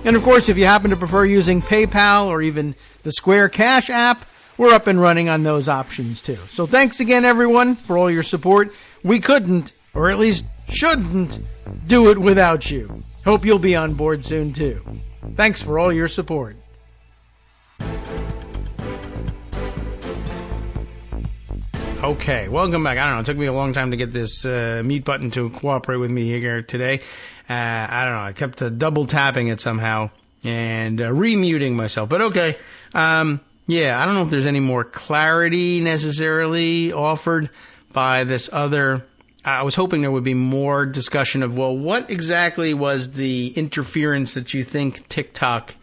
Speaker 7: And of course, if you happen to prefer using PayPal or even the Square Cash app, we're up and running on those options too. So thanks again, everyone, for all your support. We couldn't, or at least shouldn't, do it without you. Hope you'll be on board soon too. Thanks for all your support.
Speaker 2: Okay, welcome back. I don't know, it took me a long time to get this mute button to cooperate with me here today. I don't know, I kept double tapping it somehow and remuting myself, but okay. Yeah, I don't know if there's any more clarity necessarily offered by this other. I was hoping there would be more discussion of, well, what exactly was the interference that you think TikTok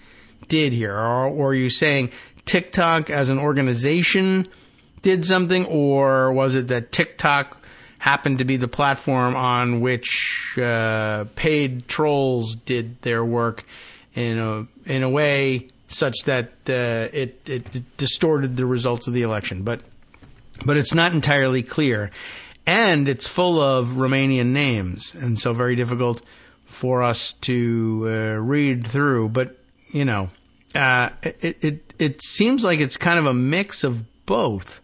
Speaker 2: did here? Or are you saying TikTok as an organization did something, or was it that TikTok happened to be the platform on which paid trolls did their work in a way such that it distorted the results of the election? But it's not entirely clear. And it's full of Romanian names, and so very difficult for us to read through. But, you know, it seems like it's kind of a mix of both.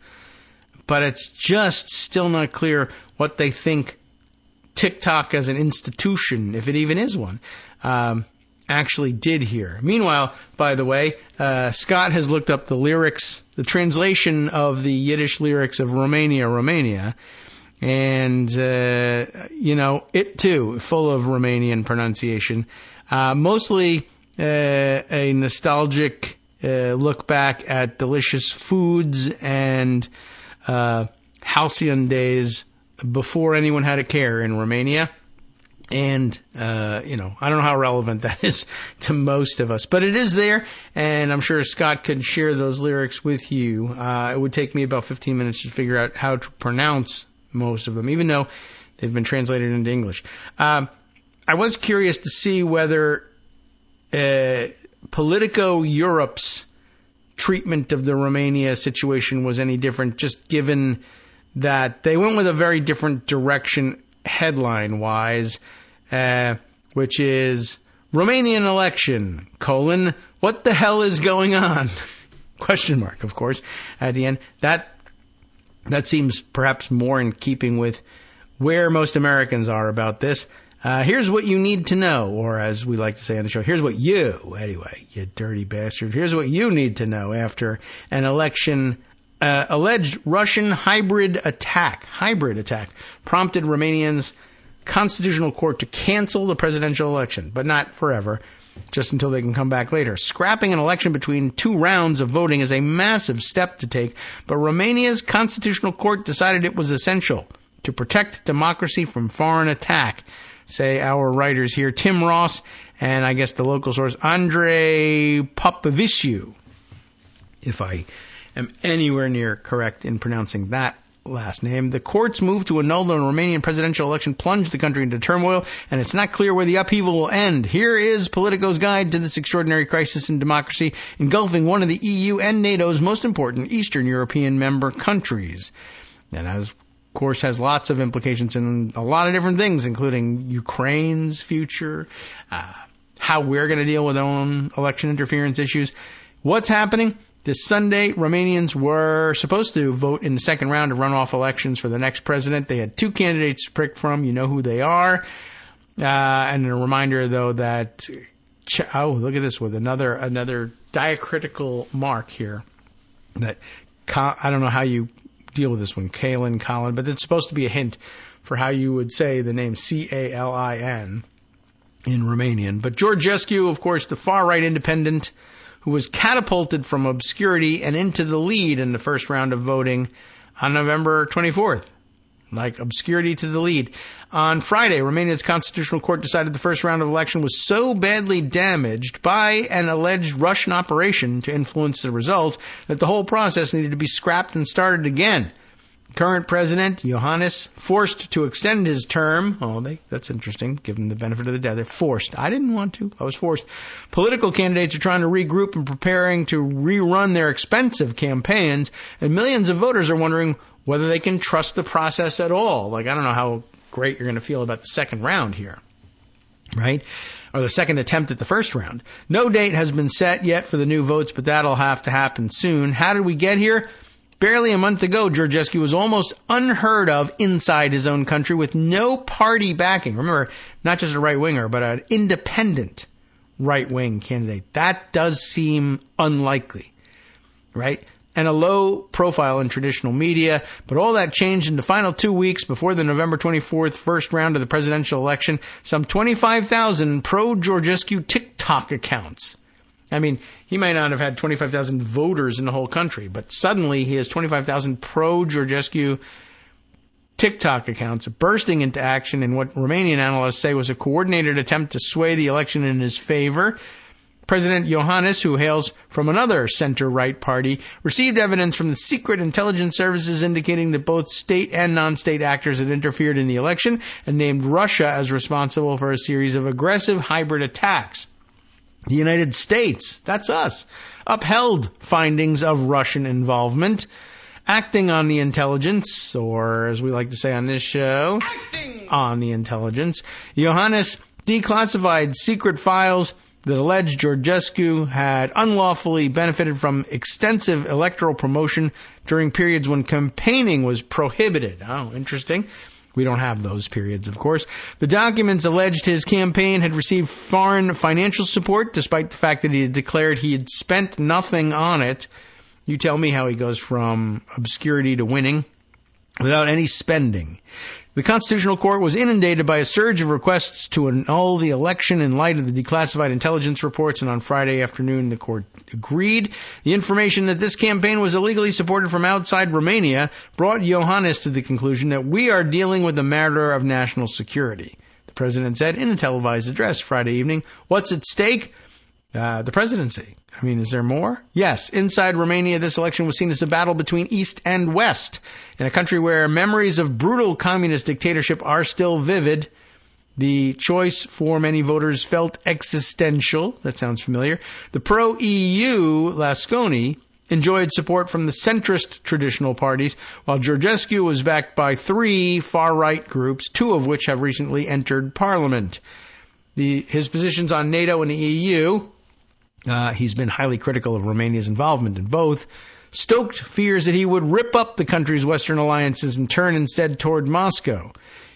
Speaker 2: But it's just still not clear what they think TikTok as an institution, if it even is one, actually did here. Meanwhile, by the way, Scott has looked up the lyrics, the translation of the Yiddish lyrics of Romania. And, you know, it too, full of Romanian pronunciation. Mostly a nostalgic look back at delicious foods and halcyon days before anyone had a care in Romania. And, you know, I don't know how relevant that is to most of us, but it is there, and I'm sure Scott could share those lyrics with you. It would take me about 15 minutes to figure out how to pronounce most of them, even though they've been translated into English. I was curious to see whether Politico Europe's treatment of the Romania situation was any different, just given that they went with a very different direction headline-wise, which is Romanian election, what the hell is going on? Question mark, of course, at the end. That seems perhaps more in keeping with where most Americans are about this. Here's what you need to know, or as we like to say on the show, here's what you, anyway, you dirty bastard, here's what you need to know after an election alleged Russian hybrid attack prompted Romania's constitutional court to cancel the presidential election, but not forever, just until they can come back later. Scrapping an election between two rounds of voting is a massive step to take, but Romania's constitutional court decided it was essential to protect democracy from foreign attack, say our writers here, Tim Ross, and I guess the local source, Andrei Popaviciu, if I am anywhere near correct in pronouncing that last name. The court's move to annul the Romanian presidential election plunged the country into turmoil, and it's not clear where the upheaval will end. Here is Politico's guide to this extraordinary crisis in democracy, engulfing one of the EU and NATO's most important Eastern European member countries. And of course, has lots of implications in a lot of different things, including Ukraine's future, how we're going to deal with our own election interference issues. What's happening? This Sunday, Romanians were supposed to vote in the second round of runoff elections for the next president. They had two candidates to pick from. You know who they are. And a reminder, though, that, look at this with another diacritical mark here. That I don't know how you deal with this one, Colin, but it's supposed to be a hint for how you would say the name Calin in Romanian. But Georgescu, of course, the far-right independent, who was catapulted from obscurity and into the lead in the first round of voting on November 24th. Like obscurity to the lead. On Friday, Romania's constitutional court decided the first round of election was so badly damaged by an alleged Russian operation to influence the result that the whole process needed to be scrapped and started again. Current president, Iohannis, forced to extend his term. That's interesting. Give him the benefit of the doubt. They're forced. I didn't want to. I was forced. Political candidates are trying to regroup and preparing to rerun their expensive campaigns, and millions of voters are wondering whether they can trust the process at all. I don't know how great you're going to feel about the second round here, right? Or the second attempt at the first round. No date has been set yet for the new votes, but that'll have to happen soon. How did we get here? Barely a month ago, Georgescu was almost unheard of inside his own country with no party backing. Remember, not just a right-winger, but an independent right-wing candidate. That does seem unlikely, right? And a low profile in traditional media. But all that changed in the final 2 weeks before the November 24th first round of the presidential election. Some 25,000 pro-Georgescu TikTok accounts. I mean, he might not have had 25,000 voters in the whole country, but suddenly he has 25,000 pro-Georgescu TikTok accounts bursting into action in what Romanian analysts say was a coordinated attempt to sway the election in his favor. President Iohannis, who hails from another center-right party, received evidence from the secret intelligence services indicating that both state and non-state actors had interfered in the election and named Russia as responsible for a series of aggressive hybrid attacks. The United States, that's us, upheld findings of Russian involvement, acting on the intelligence, or as we like to say on this show, acting on the intelligence. Iohannis declassified secret files that alleged Georgescu had unlawfully benefited from extensive electoral promotion during periods when campaigning was prohibited. Oh, interesting. We don't have those periods, of course. The documents alleged his campaign had received foreign financial support, despite the fact that he had declared he had spent nothing on it. You tell me how he goes from obscurity to winning without any spending. The Constitutional Court was inundated by a surge of requests to annul the election in light of the declassified intelligence reports, and on Friday afternoon the court agreed. The information that this campaign was illegally supported from outside Romania brought Iohannis to the conclusion that we are dealing with a matter of national security. The president said in a televised address Friday evening, "What's at stake? The presidency." I mean, is there more? Yes. Inside Romania, this election was seen as a battle between East and West. In a country where memories of brutal communist dictatorship are still vivid, the choice for many voters felt existential. That sounds familiar. The pro-EU Lasconi enjoyed support from the centrist traditional parties, while Georgescu was backed by three far-right groups, two of which have recently entered parliament. His positions on NATO and the EU... he's been highly critical of Romania's involvement in both, stoked fears that he would rip up the country's Western alliances and turn instead toward Moscow.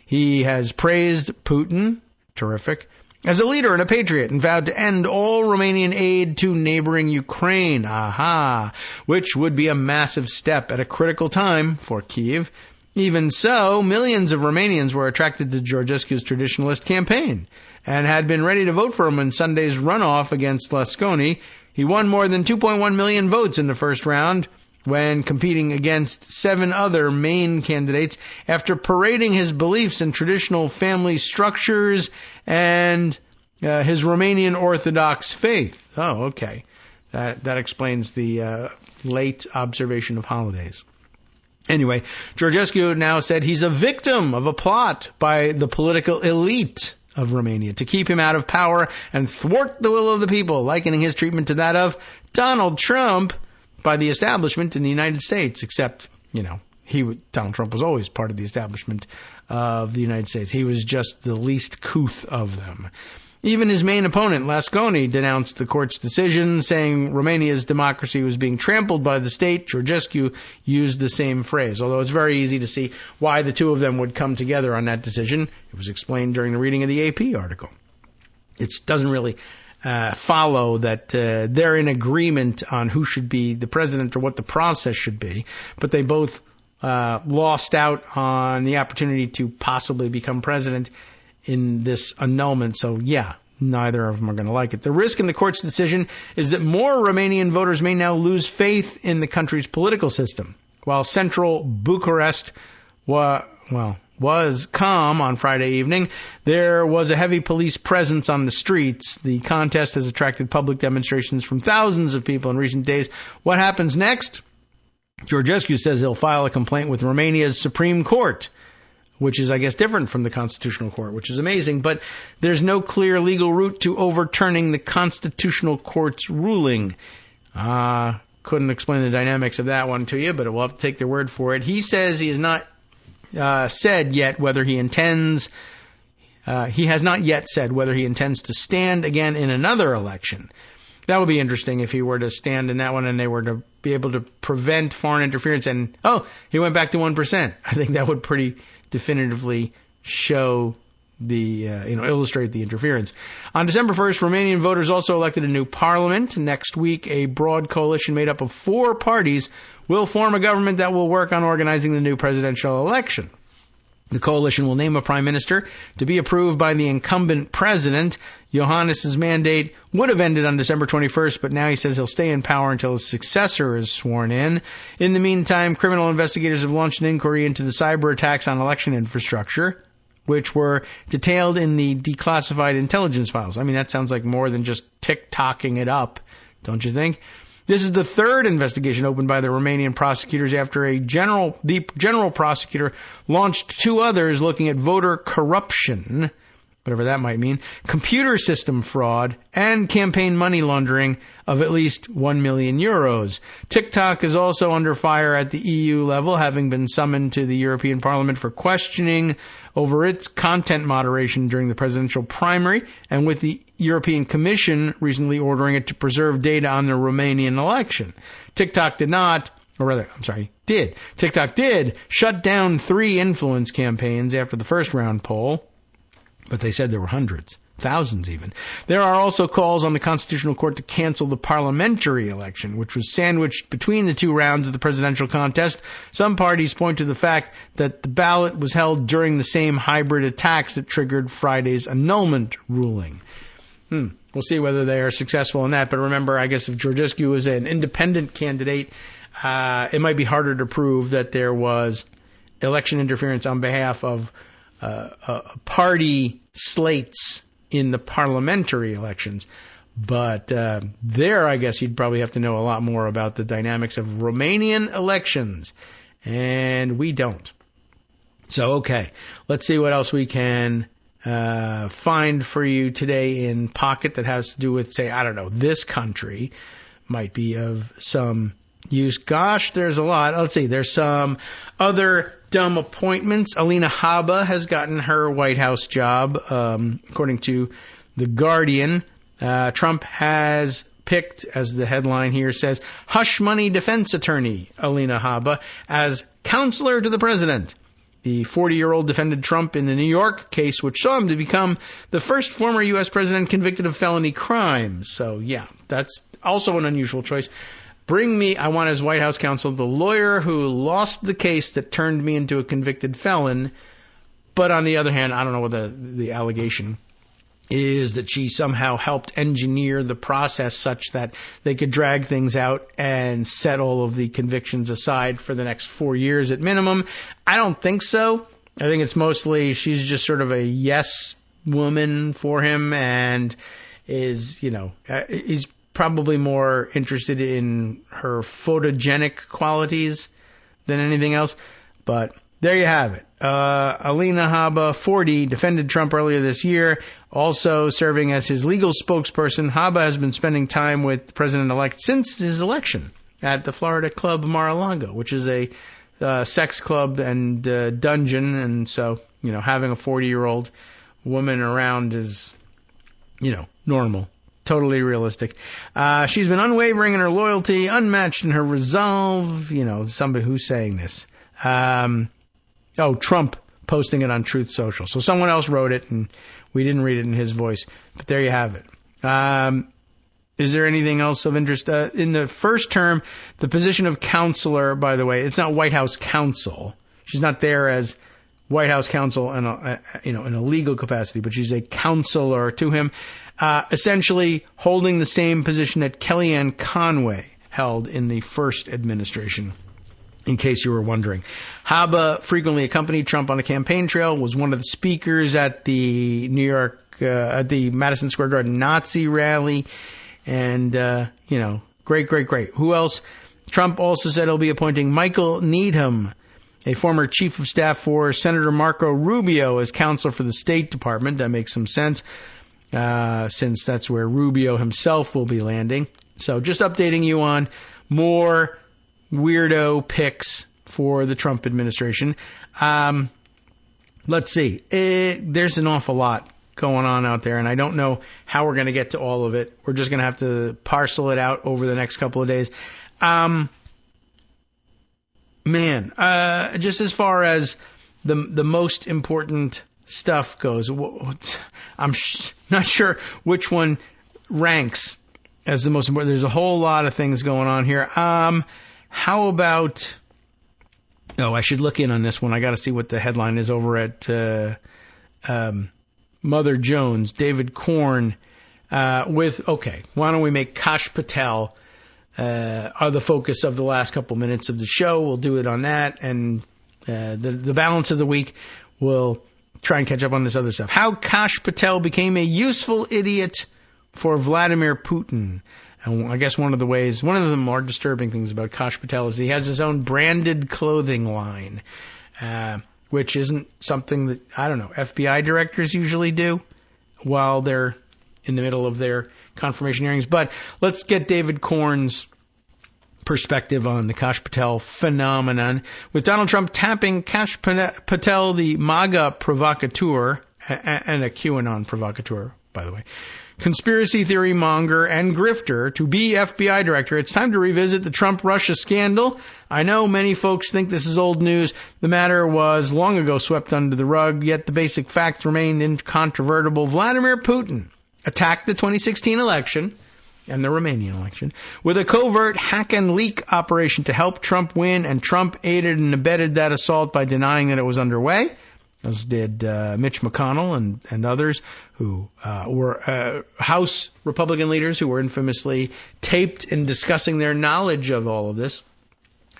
Speaker 2: He has praised Putin, terrific, as a leader and a patriot and vowed to end all Romanian aid to neighboring Ukraine. Aha! Which would be a massive step at a critical time for Kyiv. Even so, millions of Romanians were attracted to Georgescu's traditionalist campaign and had been ready to vote for him in Sunday's runoff against Lasconi. He won more than 2.1 million votes in the first round when competing against 7 other main candidates after parading his beliefs in traditional family structures and his Romanian Orthodox faith. Oh, okay. That explains the late observation of holidays. Anyway, Georgescu now said he's a victim of a plot by the political elite of Romania to keep him out of power and thwart the will of the people, likening his treatment to that of Donald Trump by the establishment in the United States, except, Donald Trump was always part of the establishment of the United States. He was just the least couth of them. Even his main opponent, Lasconi, denounced the court's decision, saying Romania's democracy was being trampled by the state. Georgescu used the same phrase, although it's very easy to see why the two of them would come together on that decision. It was explained during the reading of the AP article. It doesn't really follow that they're in agreement on who should be the president or what the process should be, but they both lost out on the opportunity to possibly become president in this annulment. So, yeah, neither of them are going to like it. The risk in the court's decision is that more Romanian voters may now lose faith in the country's political system. While central Bucharest was calm on Friday evening, there was a heavy police presence on the streets. The contest has attracted public demonstrations from thousands of people in recent days. What happens next? Georgescu says he'll file a complaint with Romania's Supreme Court, which is, I guess, different from the Constitutional Court, which is amazing. But there's no clear legal route to overturning the Constitutional Court's ruling. Couldn't explain the dynamics of that one to you, but we'll have to take their word for it. He says he has not said yet whether he intends. He has not yet said whether he intends to stand again in another election. That would be interesting if he were to stand in that one and they were to be able to prevent foreign interference. And, he went back to 1%. I think that would pretty definitively show the, illustrate the interference. On December 1st, Romanian voters also elected a new parliament. Next week, a broad coalition made up of 4 parties will form a government that will work on organizing the new presidential election. The coalition will name a prime minister to be approved by the incumbent president. Iohannis's mandate would have ended on December 21st, but now he says he'll stay in power until his successor is sworn in. In the meantime, criminal investigators have launched an inquiry into the cyber attacks on election infrastructure, which were detailed in the declassified intelligence files. I mean, that sounds like more than just tick-tocking it up, don't you think? This is the 3rd investigation opened by the Romanian prosecutors after the general prosecutor launched 2 others looking at voter corruption, whatever that might mean, computer system fraud, and campaign money laundering of at least 1 million euros. TikTok is also under fire at the EU level, having been summoned to the European Parliament for questioning over its content moderation during the presidential primary, and with the European Commission recently ordering it to preserve data on the Romanian election. TikTok did shut down 3 influence campaigns after the first round poll, but they said there were hundreds, thousands even. There are also calls on the Constitutional Court to cancel the parliamentary election, which was sandwiched between the 2 rounds of the presidential contest. Some parties point to the fact that the ballot was held during the same hybrid attacks that triggered Friday's annulment ruling. We'll see whether they are successful in that. But remember, I guess if Georgescu was an independent candidate, it might be harder to prove that there was election interference on behalf of party slates in the parliamentary elections. But there, I guess you'd probably have to know a lot more about the dynamics of Romanian elections. And we don't. So, okay, let's see what else we can find for you today in Pocket that has to do with, say, I don't know, this country might be of some use. Gosh, there's a lot. Let's see. There's some other dumb appointments. Alina Habba has gotten her White House job, according to The Guardian. Trump has picked, as the headline here says, hush money defense attorney Alina Habba as counselor to the president. The 40-year-old defended Trump in the New York case, which saw him to become the first former U.S. president convicted of felony crimes. So, yeah, that's also an unusual choice. Bring me, I want as White House counsel, the lawyer who lost the case that turned me into a convicted felon. But on the other hand, I don't know what the allegation is, that she somehow helped engineer the process such that they could drag things out and set all of the convictions aside for the next 4 years at minimum. I don't think so. I think it's mostly she's just sort of a yes woman for him and is, is probably more interested in her photogenic qualities than anything else. But there you have it. Alina Habba, 40, defended Trump earlier this year, also serving as his legal spokesperson. Habba has been spending time with the president-elect since his election at the Florida club Mar-a-Lago, which is a sex club and dungeon. And so, having a 40-year-old woman around is, normal. Totally realistic. She's been unwavering in her loyalty, unmatched in her resolve. Somebody who's saying this. Trump posting it on Truth Social. So someone else wrote it, and we didn't read it in his voice. But there you have it. Is there anything else of interest? In the first term, the position of counselor, by the way, it's not White House counsel. She's not there as White House counsel in a legal capacity, but she's a counselor to him, essentially holding the same position that Kellyanne Conway held in the first administration, in case you were wondering. Habba frequently accompanied Trump on the campaign trail, was one of the speakers at the New York, at the Madison Square Garden Nazi rally, and, great. Who else? Trump also said he'll be appointing Michael Needham, a former chief of staff for Senator Marco Rubio, as counselor for the State Department. That makes some sense, since that's where Rubio himself will be landing. So just updating you on more weirdo picks for the Trump administration. Let's see. There's an awful lot going on out there, and I don't know how we're going to get to all of it. We're just going to have to parcel it out over the next couple of days. Just as far as the most important stuff goes, I'm not sure which one ranks as the most important. There's a whole lot of things going on here. How about... I should look in on this one. I got to see what the headline is over at Mother Jones. David Korn why don't we make Kash Patel are the focus of the last couple minutes of the show. We'll do it on that, and the balance of the week we'll try and catch up on this other stuff. How Kash Patel became a useful idiot for Vladimir Putin. And I guess one of the more disturbing things about Kash Patel is he has his own branded clothing line, which isn't something that, FBI directors usually do while they're in the middle of their confirmation hearings. But let's get David Korn's perspective on the Kash Patel phenomenon. With Donald Trump tapping Kash Patel, the MAGA provocateur, and a QAnon provocateur, by the way, conspiracy theory monger and grifter, to be FBI director, it's time to revisit the Trump-Russia scandal. I know many folks think this is old news. The matter was long ago swept under the rug, yet the basic facts remained incontrovertible. Vladimir Putin attacked the 2016 election and the Romanian election with a covert hack and leak operation to help Trump win, and Trump aided and abetted that assault by denying that it was underway, as did Mitch McConnell and others who were House Republican leaders who were infamously taped in discussing their knowledge of all of this,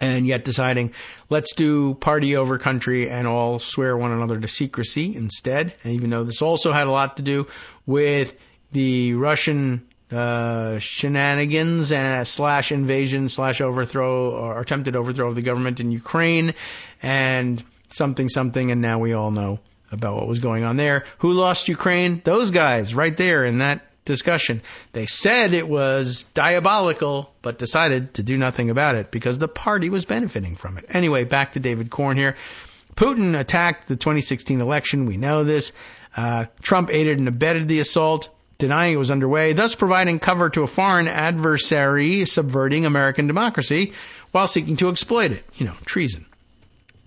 Speaker 2: and yet deciding, let's do party over country and all swear one another to secrecy instead. And even though this also had a lot to do with the Russian shenanigans / invasion / overthrow or attempted overthrow of the government in Ukraine and something, and now we all know about what was going on there. Who lost Ukraine? Those guys right there in that discussion. They said it was diabolical, but decided to do nothing about it because the party was benefiting from it. Anyway, back to David Korn here. Putin attacked the 2016 election. We know this. Trump aided and abetted the assault, denying it was underway, thus providing cover to a foreign adversary subverting American democracy while seeking to exploit it. Treason.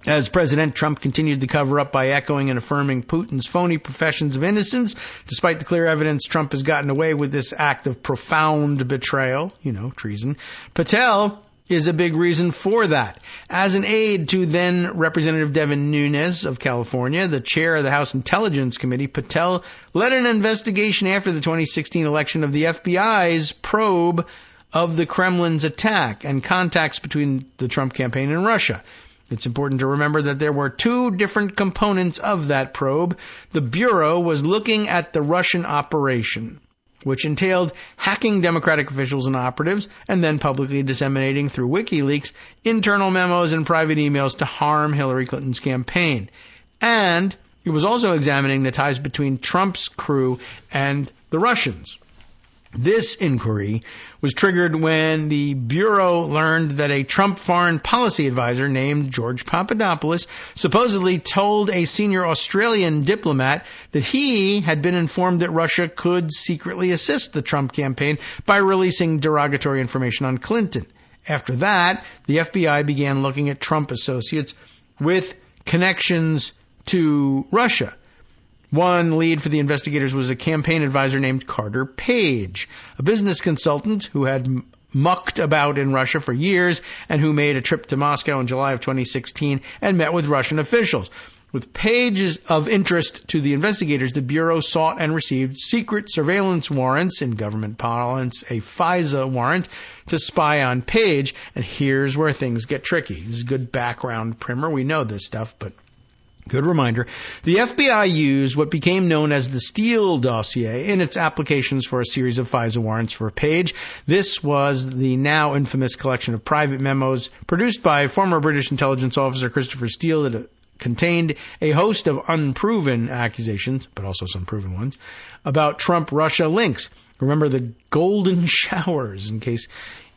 Speaker 2: As President Trump continued the cover-up by echoing and affirming Putin's phony professions of innocence, despite the clear evidence Trump has gotten away with this act of profound betrayal, treason, Patel is a big reason for that. As an aide to then Representative Devin Nunes of California, the chair of the House Intelligence Committee, Patel led an investigation after the 2016 election of the FBI's probe of the Kremlin's attack and contacts between the Trump campaign and Russia. It's important to remember that there were two different components of that probe. The Bureau was looking at the Russian operation, which entailed hacking Democratic officials and operatives and then publicly disseminating through WikiLeaks internal memos and private emails to harm Hillary Clinton's campaign. And it was also examining the ties between Trump's crew and the Russians. This inquiry was triggered when the Bureau learned that a Trump foreign policy advisor named George Papadopoulos supposedly told a senior Australian diplomat that he had been informed that Russia could secretly assist the Trump campaign by releasing derogatory information on Clinton. After that, the FBI began looking at Trump associates with connections to Russia. One lead for the investigators was a campaign advisor named Carter Page, a business consultant who had mucked about in Russia for years and who made a trip to Moscow in July of 2016 and met with Russian officials. With Page's of interest to the investigators, the Bureau sought and received secret surveillance warrants, in government parlance, a FISA warrant, to spy on Page. And here's where things get tricky. This is good background primer. We know this stuff, but good reminder. The FBI used what became known as the Steele dossier in its applications for a series of FISA warrants for Page. This was the now infamous collection of private memos produced by former British intelligence officer Christopher Steele that contained a host of unproven accusations, but also some proven ones, about Trump-Russia links. Remember the golden showers, in case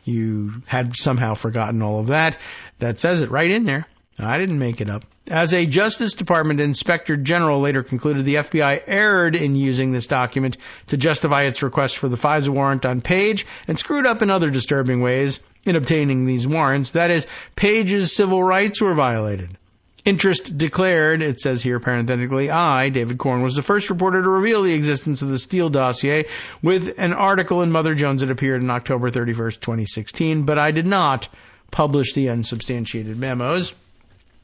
Speaker 2: you had somehow forgotten all of that. That says it right in there. I didn't make it up. As a Justice Department Inspector General later concluded, the FBI erred in using this document to justify its request for the FISA warrant on Page and screwed up in other disturbing ways in obtaining these warrants. That is, Page's civil rights were violated. Interest declared, it says here parenthetically, I, David Corn, was the first reporter to reveal the existence of the Steele dossier with an article in Mother Jones that appeared on October 31st, 2016, but I did not publish the unsubstantiated memos.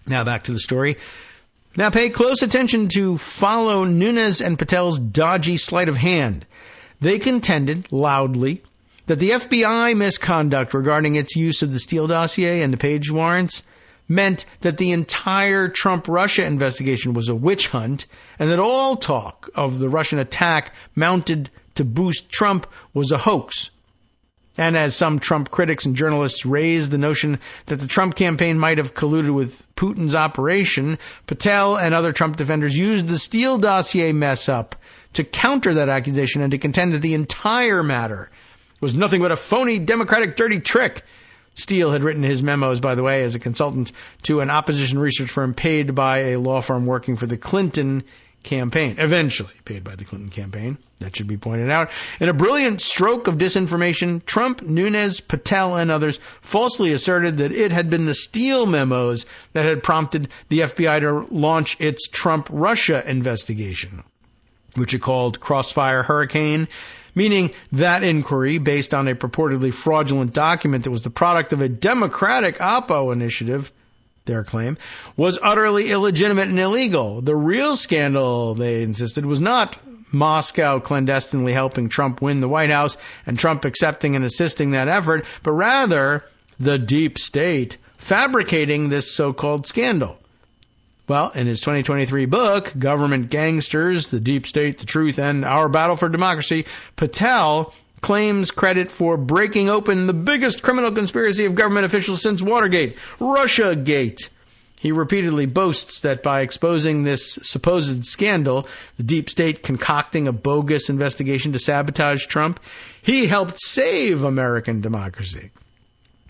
Speaker 2: Now back to the story. Now pay close attention to follow Nunes and Patel's dodgy sleight of hand. They contended loudly that the FBI misconduct regarding its use of the Steele dossier and the Page warrants meant that the entire Trump-Russia investigation was a witch hunt and that all talk of the Russian attack mounted to boost Trump was a hoax. And as some Trump critics and journalists raised the notion that the Trump campaign might have colluded with Putin's operation, Patel and other Trump defenders used the Steele dossier mess-up to counter that accusation and to contend that the entire matter was nothing but a phony Democratic dirty trick. Steele had written his memos, by the way, as a consultant to an opposition research firm paid by a law firm working for the Clinton campaign, eventually paid by the Clinton campaign. That should be pointed out. In a brilliant stroke of disinformation, Trump, Nunes, Patel, and others falsely asserted that it had been the Steele memos that had prompted the FBI to launch its Trump-Russia investigation, which it called Crossfire Hurricane, meaning that inquiry, based on a purportedly fraudulent document that was the product of a Democratic Oppo initiative, their claim, was utterly illegitimate and illegal. The real scandal, they insisted, was not Moscow clandestinely helping Trump win the White House and Trump accepting and assisting that effort, but rather the deep state fabricating this so-called scandal. Well, in his 2023 book, Government Gangsters, The Deep State, the Truth, and Our Battle for Democracy, Patel claims credit for breaking open the biggest criminal conspiracy of government officials since Watergate, Russiagate. He repeatedly boasts that by exposing this supposed scandal, the deep state concocting a bogus investigation to sabotage Trump, he helped save American democracy.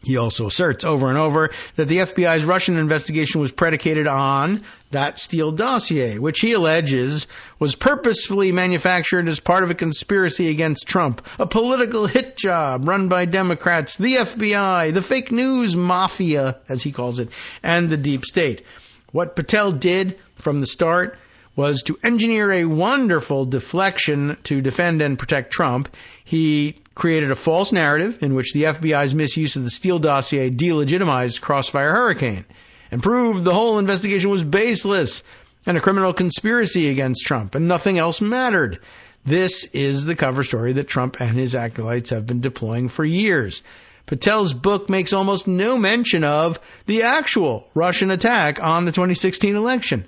Speaker 2: He also asserts over and over that the FBI's Russian investigation was predicated on that Steele dossier, which he alleges was purposefully manufactured as part of a conspiracy against Trump, a political hit job run by Democrats, the FBI, the fake news mafia, as he calls it, and the deep state. What Patel did from the start was to engineer a wonderful deflection to defend and protect Trump. He created a false narrative in which the FBI's misuse of the Steele dossier delegitimized Crossfire Hurricane and proved the whole investigation was baseless and a criminal conspiracy against Trump, and nothing else mattered. This is the cover story that Trump and his acolytes have been deploying for years. Patel's book makes almost no mention of the actual Russian attack on the 2016 election.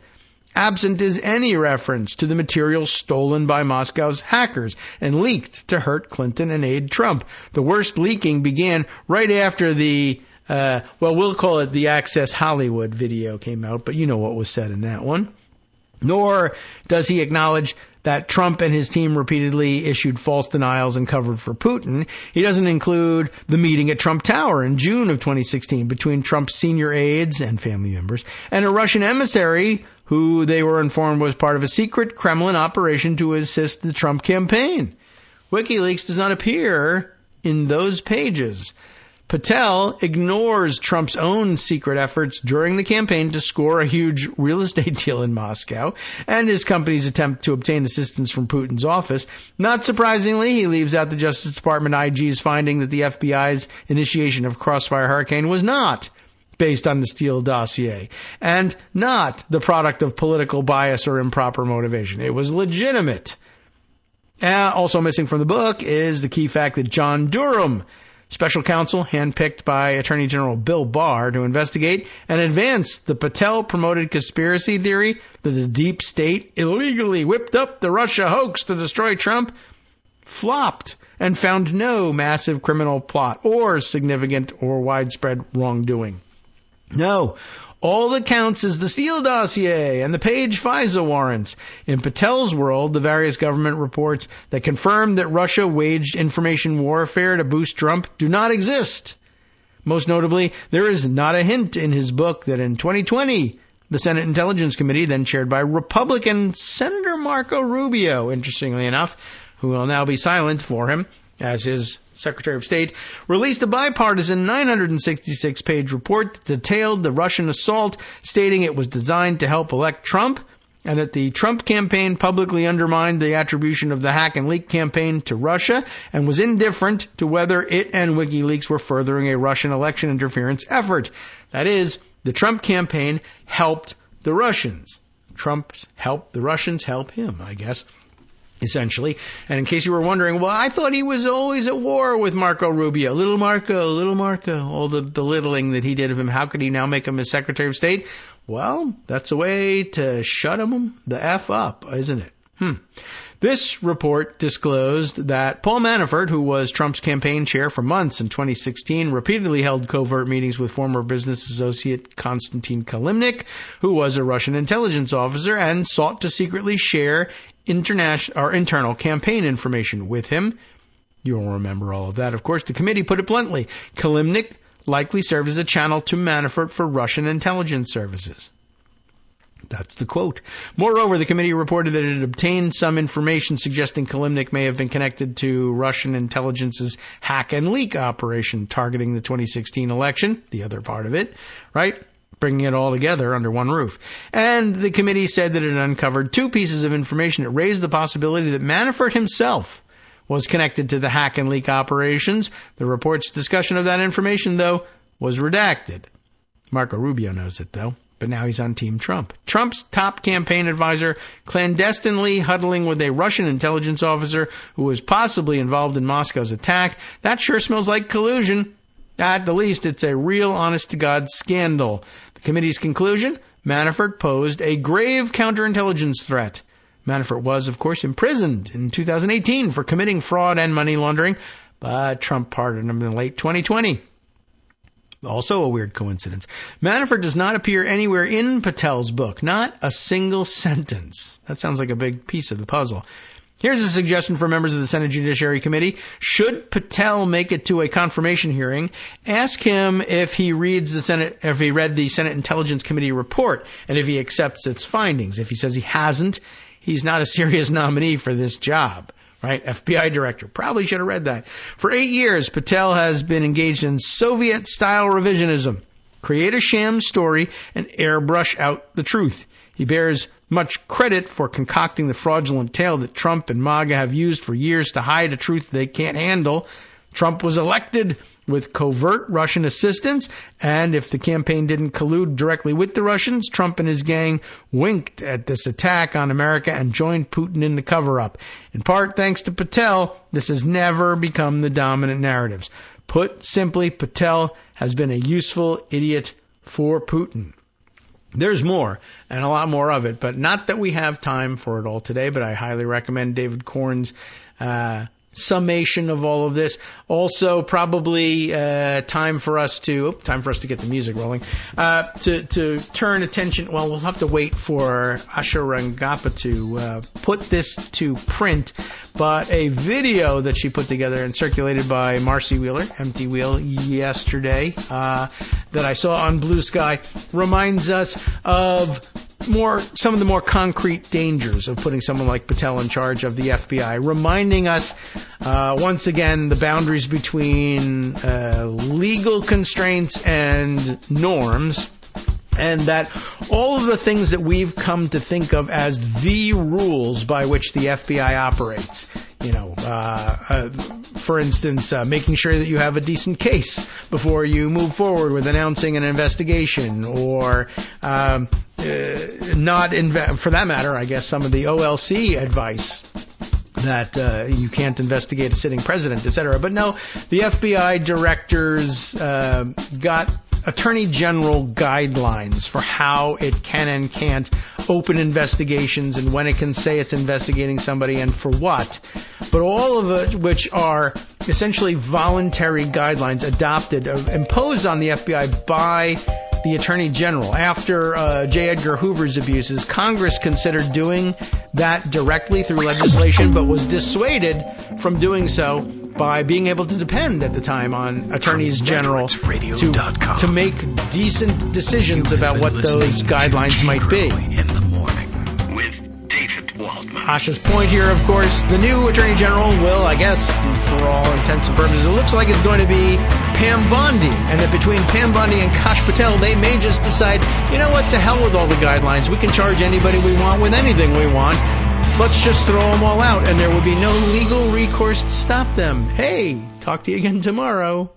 Speaker 2: Absent is any reference to the material stolen by Moscow's hackers and leaked to hurt Clinton and aid Trump. The worst leaking began right after the, we'll call it the Access Hollywood video came out, but you know what was said in that one. Nor does he acknowledge that Trump and his team repeatedly issued false denials and covered for Putin. He doesn't include the meeting at Trump Tower in June of 2016 between Trump's senior aides and family members and a Russian emissary who they were informed was part of a secret Kremlin operation to assist the Trump campaign. WikiLeaks does not appear in those pages. Patel ignores Trump's own secret efforts during the campaign to score a huge real estate deal in Moscow and his company's attempt to obtain assistance from Putin's office. Not surprisingly, he leaves out the Justice Department IG's finding that the FBI's initiation of Crossfire Hurricane was not based on the Steele dossier and not the product of political bias or improper motivation. It was legitimate. Also missing from the book is the key fact that John Durham, special counsel handpicked by Attorney General Bill Barr to investigate and advance the Patel-promoted conspiracy theory that the deep state illegally whipped up the Russia hoax to destroy Trump, flopped and found no massive criminal plot or significant or widespread wrongdoing. No, all that counts is the Steele dossier and the Page FISA warrants. In Patel's world, the various government reports that confirm that Russia waged information warfare to boost Trump do not exist. Most notably, there is not a hint in his book that in 2020, the Senate Intelligence Committee, then chaired by Republican Senator Marco Rubio, interestingly enough, who will now be silent for him as his Secretary of State, released a bipartisan 966-page report that detailed the Russian assault, stating it was designed to help elect Trump, and that the Trump campaign publicly undermined the attribution of the hack and leak campaign to Russia and was indifferent to whether it and WikiLeaks were furthering a Russian election interference effort. That is, the Trump campaign helped the Russians. Trump helped the Russians help him, I guess. Essentially. And in case you were wondering, well, I thought he was always at war with Marco Rubio. Little Marco, all the belittling that he did of him. How could he now make him his Secretary of State? Well, that's a way to shut him the F up, isn't it? This report disclosed that Paul Manafort, who was Trump's campaign chair for months in 2016, repeatedly held covert meetings with former business associate Konstantin Kilimnik, who was a Russian intelligence officer, and sought to secretly share internal campaign information with him. You'll remember all of that, of course. The committee put it bluntly. Kilimnik likely served as a channel to Manafort for Russian intelligence services. That's the quote. Moreover, the committee reported that it had obtained some information suggesting Kilimnik may have been connected to Russian intelligence's hack and leak operation targeting the 2016 election, the other part of it, right? Bringing it all together under one roof. And the committee said that it uncovered two pieces of information that raised the possibility that Manafort himself was connected to the hack and leak operations. The report's discussion of that information, though, was redacted. Marco Rubio knows it, though. But now he's on Team Trump. Trump's top campaign advisor clandestinely huddling with a Russian intelligence officer who was possibly involved in Moscow's attack. That sure smells like collusion. At the least, it's a real honest-to-God scandal. The committee's conclusion? Manafort posed a grave counterintelligence threat. Manafort was, of course, imprisoned in 2018 for committing fraud and money laundering, but Trump pardoned him in late 2020. Also a weird coincidence. Manafort does not appear anywhere in Patel's book. Not a single sentence. That sounds like a big piece of the puzzle. Here's a suggestion for members of the Senate Judiciary Committee. Should Patel make it to a confirmation hearing, ask him if he read the Senate Intelligence Committee report and if he accepts its findings. If he says he hasn't, he's not a serious nominee for this job. Right? FBI director. Probably should have read that. For 8 years, Patel has been engaged in Soviet-style revisionism. create a sham story, and airbrush out the truth. He bears much credit for concocting the fraudulent tale that Trump and MAGA have used for years to hide a truth they can't handle. Trump was elected with covert Russian assistance, and if the campaign didn't collude directly with the Russians, Trump and his gang winked at this attack on America and joined Putin in the cover-up. In part, thanks to Patel, this has never become the dominant narratives. Put simply, Patel has been a useful idiot for Putin. There's more, and a lot more of it, but not that we have time for it all today, but I highly recommend David Korn's summation of all of this. Also, probably time for us to get the music rolling. To turn attention. Well, we'll have to wait for Asha Rangappa to put this to print. But a video that she put together and circulated by Marcy Wheeler, Empty Wheel, yesterday, that I saw on Blue Sky, reminds us of some of the more concrete dangers of putting someone like Patel in charge of the FBI, reminding us once again the boundaries between legal constraints and norms, and that all of the things that we've come to think of as the rules by which the FBI operates, for instance, making sure that you have a decent case before you move forward with announcing an investigation, or for that matter, I guess some of the OLC advice that you can't investigate a sitting president, etc. But no, the FBI directors got Attorney General guidelines for how it can and can't open investigations and when it can say it's investigating somebody and for what. But all of it, which are essentially voluntary guidelines adopted, imposed on the FBI by the Attorney General. After J. Edgar Hoover's abuses, Congress considered doing that directly through legislation, but was dissuaded from doing so by being able to depend at the time on attorneys general to make decent decisions about what those guidelines might be.
Speaker 1: In the morning with David Waldman.
Speaker 2: Asha's point here, of course, the new attorney general will, I guess, for all intents and purposes, it looks like it's going to be Pam Bondi, and that between Pam Bondi and Kash Patel, they may just decide, you know what, to hell with all the guidelines. We can charge anybody we want with anything we want. Let's just throw them all out, and there will be no legal recourse to stop them. Hey, talk to you again tomorrow.